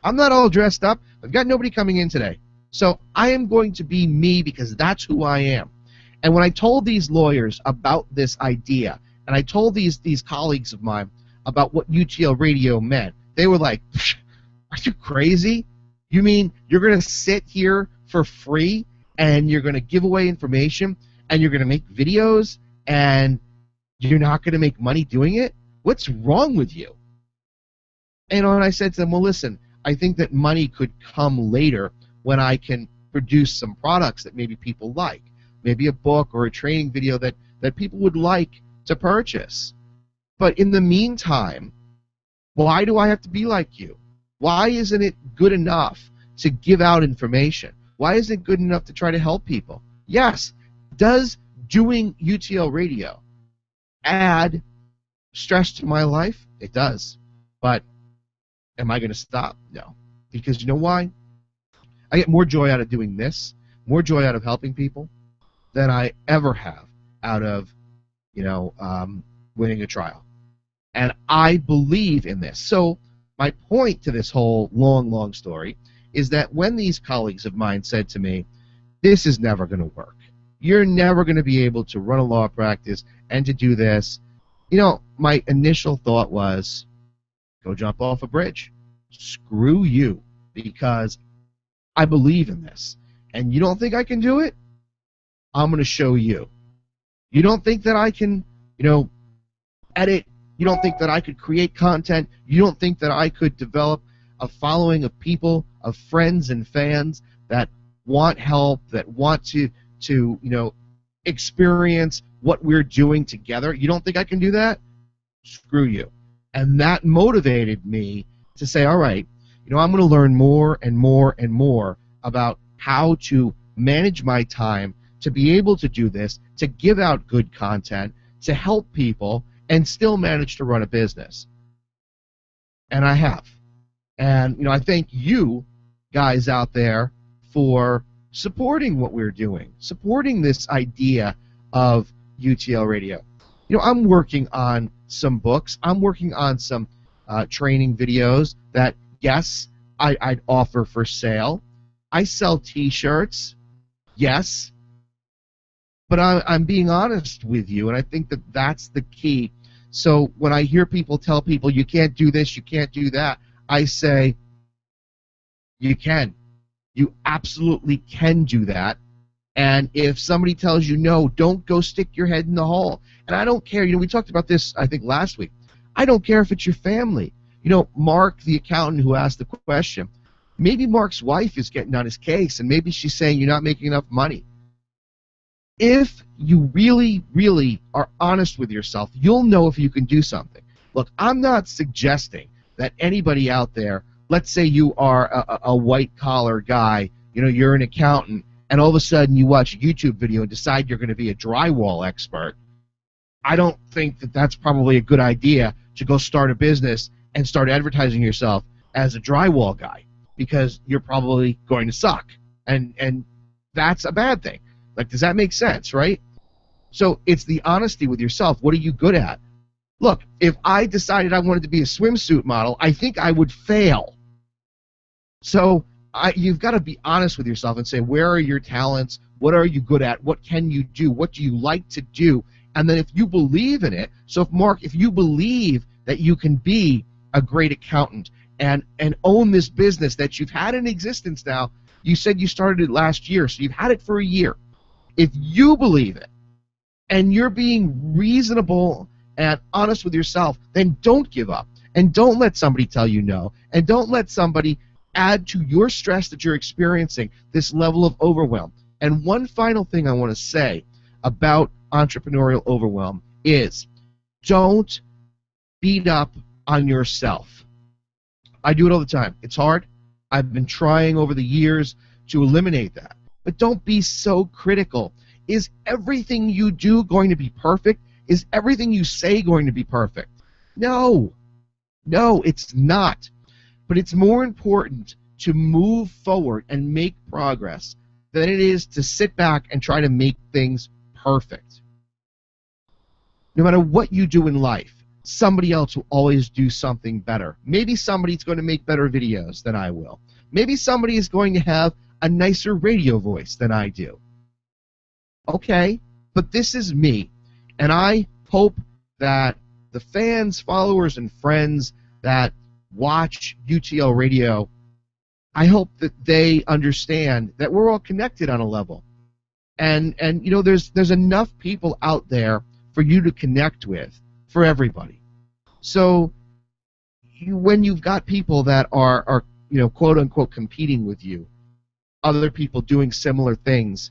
I'm not all dressed up. I've got nobody coming in today. So I am going to be me because that's who I am. And when I told these lawyers about this idea, and I told these colleagues of mine about what UTL Radio meant, they were like, are you crazy? You mean you're going to sit here for free and you're going to give away information and you're going to make videos and you're not going to make money doing it? What's wrong with you? And I said to them, well, listen, I think that money could come later when I can produce some products that maybe people like, maybe a book or a training video that people would like to purchase. But in the meantime, why do I have to be like you? Why isn't it good enough to give out information? Why isn't it good enough to try to help people? Yes, does doing UTL Radio add stress to my life? It does. But am I going to stop? No. Because you know why? I get more joy out of doing this, more joy out of helping people than I ever have out of, winning a trial. And I believe in this. So my point to this whole long story is that when these colleagues of mine said to me, this is never going to work. You're never going to be able to run a law practice and to do this. My initial thought was, go jump off a bridge. Screw you, because I believe in this. And you don't think I can do it? I'm going to show you. You don't think that I can, edit? You don't think that I could create content? You don't think that I could develop a following of people, of friends and fans that want help, that want to experience what we're doing together? You don't think I can do that? Screw you. And that motivated me to say, all right, I'm going to learn more and more and more about how to manage my time to be able to do this, to give out good content, to help people, and still manage to run a business. And I have. And, I thank you guys out there for supporting what we're doing, supporting this idea of UTL Radio. I'm working on some books. I'm working on some training videos that, yes, I'd offer for sale. I sell T-shirts, yes, but I'm being honest with you, and I think that that's the key. So when I hear people tell people, you can't do this, you can't do that, I say, you can. You absolutely can do that. And if somebody tells you no, don't go stick your head in the hole. And I don't care. We talked about this, I think, last week. I don't care if it's your family. Mark, the accountant who asked the question, maybe Mark's wife is getting on his case, and maybe she's saying you're not making enough money. If you really, really are honest with yourself, you'll know if you can do something. Look, I'm not suggesting that anybody out there, let's say you are a white-collar guy, you're an accountant, and all of a sudden you watch a YouTube video and decide you're going to be a drywall expert. I don't think that that's probably a good idea to go start a business and start advertising yourself as a drywall guy, because you're probably going to suck, and that's a bad thing. Like, does that make sense, right? So it's the honesty with yourself. What are you good at? Look, if I decided I wanted to be a swimsuit model, I think I would fail. So you've got to be honest with yourself and say, where are your talents? What are you good at? What can you do? What do you like to do? And then if you believe in it, so if you believe that you can be a great accountant and own this business that you've had in existence now, you said you started it last year, so you've had it for a year. If you believe it and you're being reasonable and honest with yourself, then don't give up. And don't let somebody tell you no. And don't let somebody add to your stress that you're experiencing, this level of overwhelm. And one final thing I want to say about entrepreneurial overwhelm is don't beat up on yourself. I do it all the time. It's hard. I've been trying over the years to eliminate that. But don't be so critical. Is everything you do going to be perfect? Is everything you say going to be perfect? No. No, it's not. But it's more important to move forward and make progress than it is to sit back and try to make things perfect. No matter what you do in life, somebody else will always do something better. Maybe somebody's going to make better videos than I will. Maybe somebody is going to have a nicer radio voice than I do. Okay, but this is me, and I hope that the fans, followers, and friends that watch UTL Radio, I hope that they understand that we're all connected on a level. And there's enough people out there for you to connect with, for everybody. So when you've got people that are quote unquote competing with you, other people doing similar things,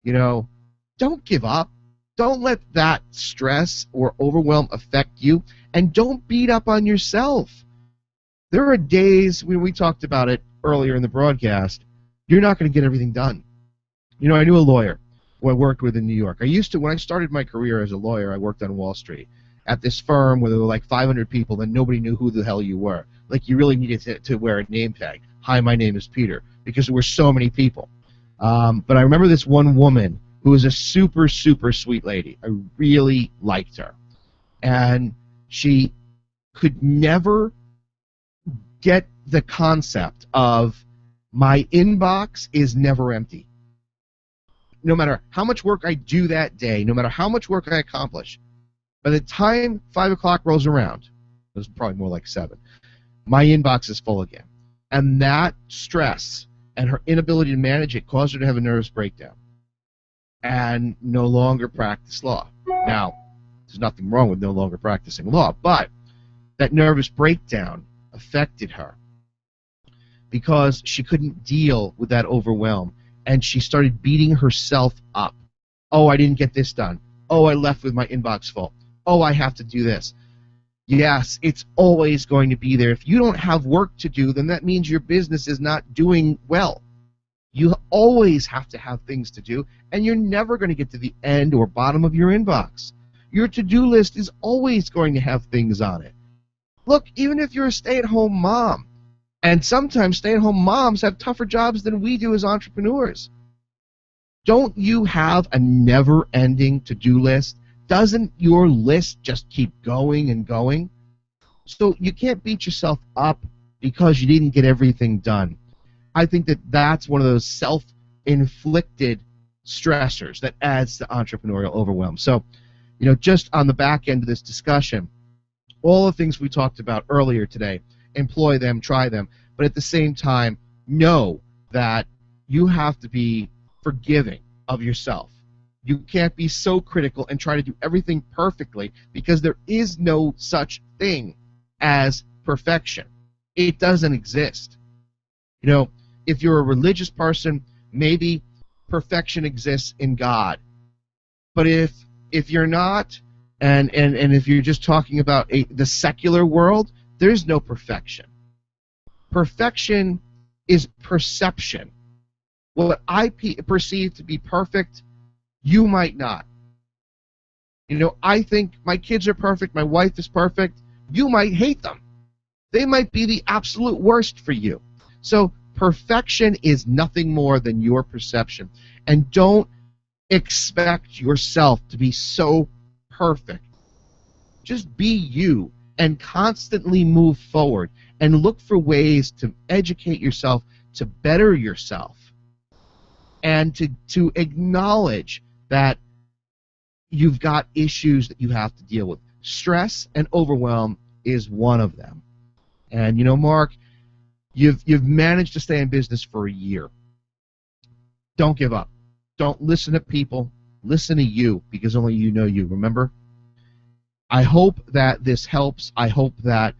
don't give up. Don't let that stress or overwhelm affect you, and don't beat up on yourself. There are days, when we talked about it earlier in the broadcast, you're not going to get everything done. I knew a lawyer who I worked with in New York. When I started my career as a lawyer, I worked on Wall Street at this firm where there were like 500 people and nobody knew who the hell you were. Like, you really needed to wear a name tag. Hi, my name is Peter, because there were so many people. But I remember this one woman who was a super, super sweet lady. I really liked her. And she could never get the concept of my inbox is never empty. No matter how much work I do that day, no matter how much work I accomplish, by the time 5 o'clock rolls around, it was probably more like 7, my inbox is full again. And that stress and her inability to manage it caused her to have a nervous breakdown and no longer practice law. Now, there's nothing wrong with no longer practicing law, but that nervous breakdown affected her because she couldn't deal with that overwhelm, and she started beating herself up. Oh, I didn't get this done. Oh, I left with my inbox full. Oh, I have to do this. Yes, it's always going to be there. If you don't have work to do, then that means your business is not doing well. You always have to have things to do, and you're never going to get to the end or bottom of your inbox. Your to-do list is always going to have things on it. Look, even if you're a stay-at-home mom, and sometimes stay-at-home moms have tougher jobs than we do as entrepreneurs, don't you have a never-ending to-do list? Doesn't your list just keep going and going? So you can't beat yourself up because you didn't get everything done. I think that that's one of those self-inflicted stressors that adds to entrepreneurial overwhelm. So, just on the back end of this discussion, all the things we talked about earlier today, employ them, try them, but at the same time, know that you have to be forgiving of yourself. You can't be so critical and try to do everything perfectly, because there is no such thing as perfection. It doesn't exist. If you're a religious person, maybe perfection exists in God. But if you're not, and if you're just talking about the secular world, there's no perfection. Perfection is perception. What I perceive to be perfect, you might not. I think my kids are perfect, my wife is perfect. You might hate them. They might be the absolute worst for you. So perfection is nothing more than your perception. And don't expect yourself to be so perfect. Just be you and constantly move forward and look for ways to educate yourself, to better yourself, and to acknowledge that you've got issues that you have to deal with. Stress and overwhelm is one of them. And Mark, you've managed to stay in business for a year. Don't give up. Don't listen to people. Listen to you, because only you know you. Remember? I hope that this helps. I hope that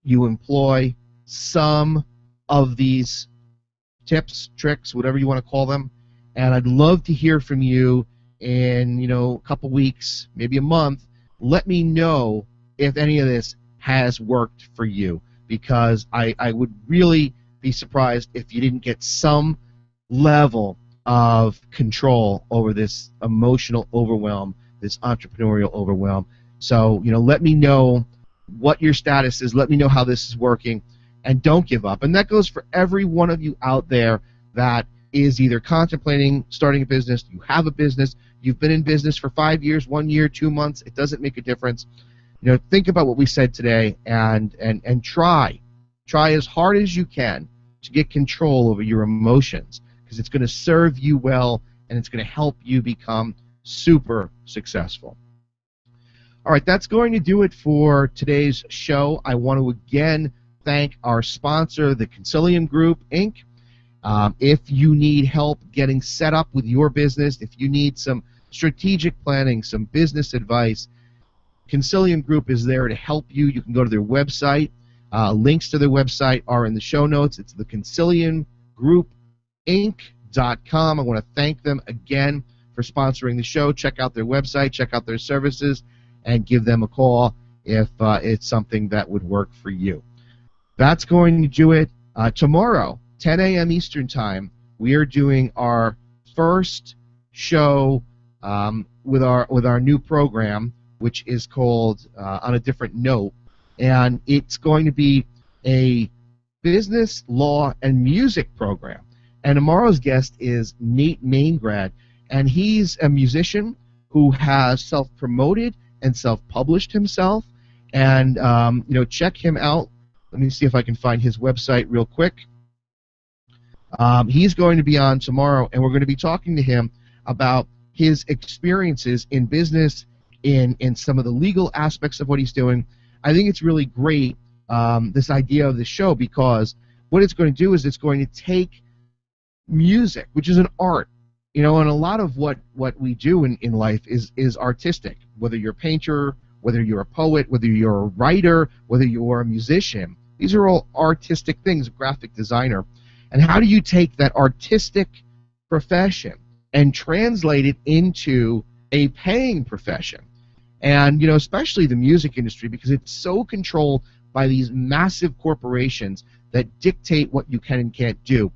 you employ some of these tips, tricks, whatever you want to call them. And I'd love to hear from you in a couple weeks, maybe a month. Let me know if any of this has worked for you, because I would really be surprised if you didn't get some level of control over this emotional overwhelm, this entrepreneurial overwhelm. So, let me know what your status is. Let me know how this is working, and don't give up. And that goes for every one of you out there that is either contemplating starting a business, you have a business, you've been in business for 5 years, 1 year, 2 months. It doesn't make a difference. Think about what we said today and try as hard as you can to get control over your emotions, because it's going to serve you well and it's going to help you become super successful. All right, that's going to do it for today's show. I want to again thank our sponsor, the Consilium Group, Inc. If you need help getting set up with your business, if you need some strategic planning, some business advice, Consilium Group is there to help you. You can go to their website. Links to their website are in the show notes. It's the ConsiliumGroupInc.com. I want to thank them again for sponsoring the show. Check out their website, check out their services, and give them a call if it's something that would work for you. That's going to do it. Tomorrow, 10 a.m. Eastern Time, we are doing our first show with our new program, which is called On a Different Note, and it's going to be a business, law, and music program. And tomorrow's guest is Nate Maingrad, and he's a musician who has self-promoted and self-published himself. And check him out. Let me see if I can find his website real quick. He's going to be on tomorrow, and we're going to be talking to him about his experiences in business, in some of the legal aspects of what he's doing. I think it's really great, this idea of the show, because what it's going to do is it's going to take music, which is an art, and a lot of what we do in life is artistic. Whether you're a painter, whether you're a poet, whether you're a writer, whether you're a musician, these are all artistic things, a graphic designer. And how do you take that artistic profession and translate it into a paying profession? And, especially the music industry, because it's so controlled by these massive corporations that dictate what you can and can't do.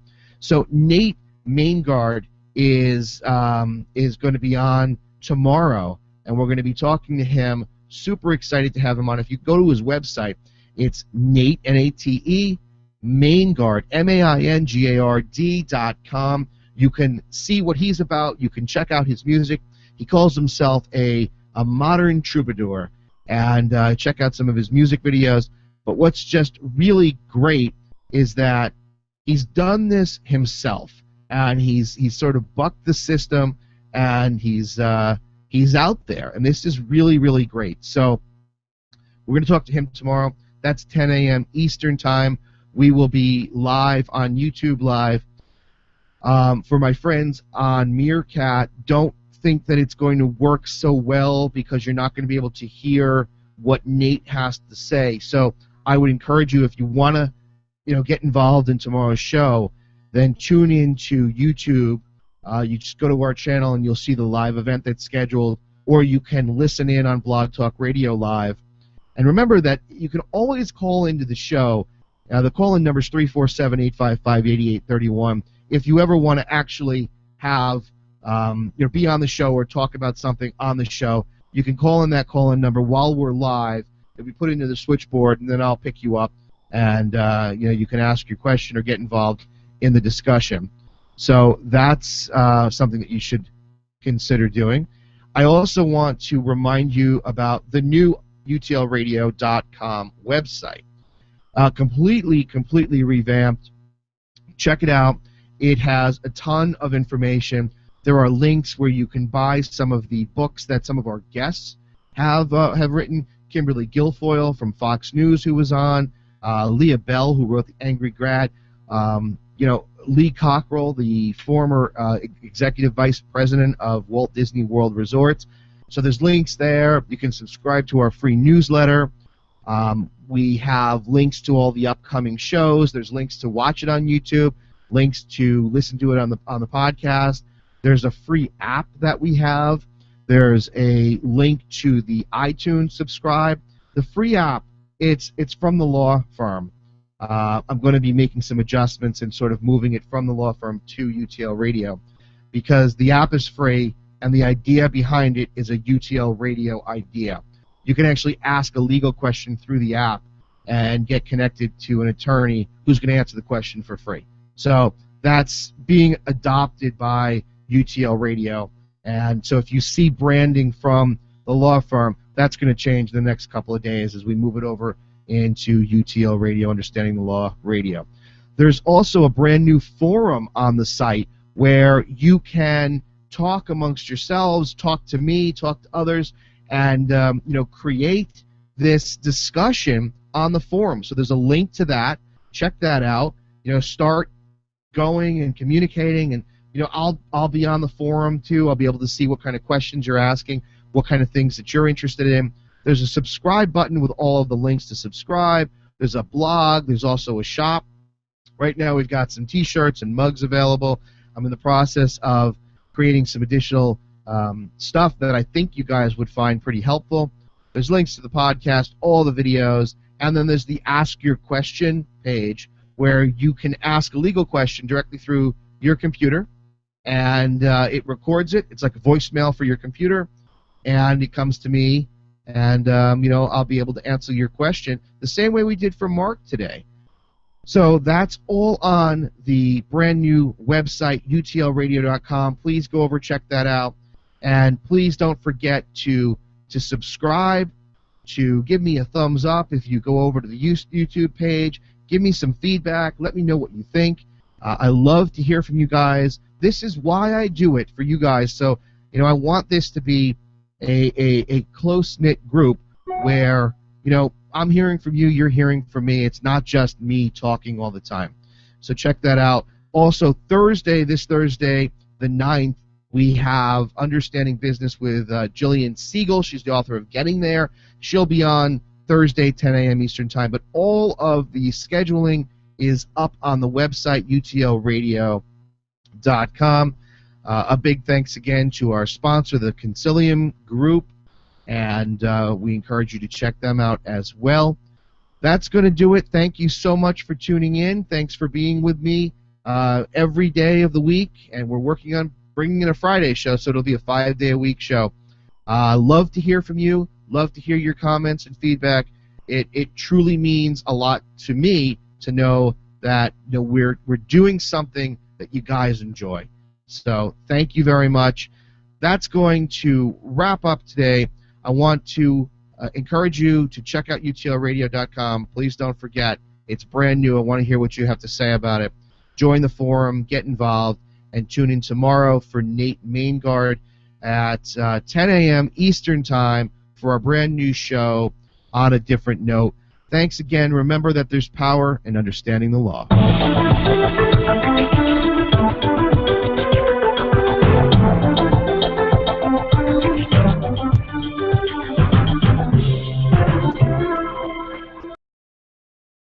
So Nate Maingard is going to be on tomorrow, and we're going to be talking to him. Super excited to have him on. If you go to his website, it's Nate, N-A-T-E, Maingard, MAINGARD.com. You can see what he's about. You can check out his music. He calls himself a modern troubadour, and check out some of his music videos. But what's just really great is that he's done this himself, and he's sort of bucked the system, and he's out there, and this is really, really great. So we're going to talk to him tomorrow. That's 10 a.m. Eastern Time. We will be live on YouTube Live. For my friends on Meerkat, don't think that it's going to work so well because you're not going to be able to hear what Nate has to say. So I would encourage you, if you want to get involved in tomorrow's show, then tune in to YouTube. You just go to our channel and you'll see the live event that's scheduled, or you can listen in on Blog Talk Radio Live. And remember that you can always call into the show. The call-in number is 347-855-8831. If you ever want to actually have be on the show or talk about something on the show, you can call in that call-in number while we're live. It'll be put into the switchboard, and then I'll pick you up, and you can ask your question or get involved in the discussion. So that's something that you should consider doing. I also want to remind you about the new UTLRadio.com website. Completely revamped. Check it out. It has a ton of information. There are links where you can buy some of the books that some of our guests have written. Kimberly Guilfoyle from Fox News, who was on, Leah Bell, who wrote The Angry Grad, Lee Cockrell, the former executive vice president of Walt Disney World Resorts. So there's links there. You can subscribe to our free newsletter. We have links to all the upcoming shows. There's links to watch it on YouTube, links to listen to it on the podcast. There's a free app that we have. There's a link to the iTunes subscribe. The free app, it's from the law firm. I'm going to be making some adjustments and sort of moving it from the law firm to UTL Radio, because the app is free and the idea behind it is a UTL Radio idea. You can actually ask a legal question through the app and get connected to an attorney who's going to answer the question for free. So that's being adopted by UTL Radio. And so if you see branding from the law firm, that's going to change in the next couple of days as we move it over into UTL Radio, Understanding the Law Radio. There's also a brand new forum on the site where you can talk amongst yourselves, talk to me, talk to others, and create this discussion on the forum. So there's a link to that. Check that out. Start going and communicating, and I'll be on the forum too. I'll be able to see what kind of questions you're asking, what kind of things that you're interested in. There's a subscribe button with all of the links to subscribe. There's a blog. There's also a shop. Right now we've got some T-shirts and mugs available. I'm in the process of creating some additional stuff that I think you guys would find pretty helpful. There's links to the podcast, all the videos, and then there's the Ask Your Question page where you can ask a legal question directly through your computer, and it records it. It's like a voicemail for your computer, and it comes to me, and I'll be able to answer your question the same way we did for Mark today. So that's all on the brand new website, utlradio.com. Please go over, check that out, and please don't forget to subscribe, to give me a thumbs up if you go over to the YouTube page. Give me some feedback. Let me know what you think. I love to hear from you guys. This is why I do it, for you guys. So I want this to be a close-knit group where I'm hearing from you, you're hearing from me. It's not just me talking all the time. So check that out. Also, this Thursday, the 9th, we have Understanding Business with Jillian Siegel. She's the author of Getting There. She'll be on Thursday, 10 a.m. Eastern Time. But all of the scheduling is up on the website, utlradio.com. A big thanks again to our sponsor, the Concilium Group, and we encourage you to check them out as well. That's going to do it. Thank you so much for tuning in. Thanks for being with me every day of the week, and we're working on bringing in a Friday show, so it'll be a 5-day-a-week show. Love to hear from you. Love to hear your comments and feedback. It truly means a lot to me to know that we're doing something that you guys enjoy. So thank you very much. That's going to wrap up today. I want to encourage you to check out UTLRadio.com. Please don't forget, it's brand new. I want to hear what you have to say about it. Join the forum, get involved, and tune in tomorrow for Nate Maingard at 10 a.m. Eastern Time for our brand new show on a different note. Thanks again. Remember that there's power in understanding the law.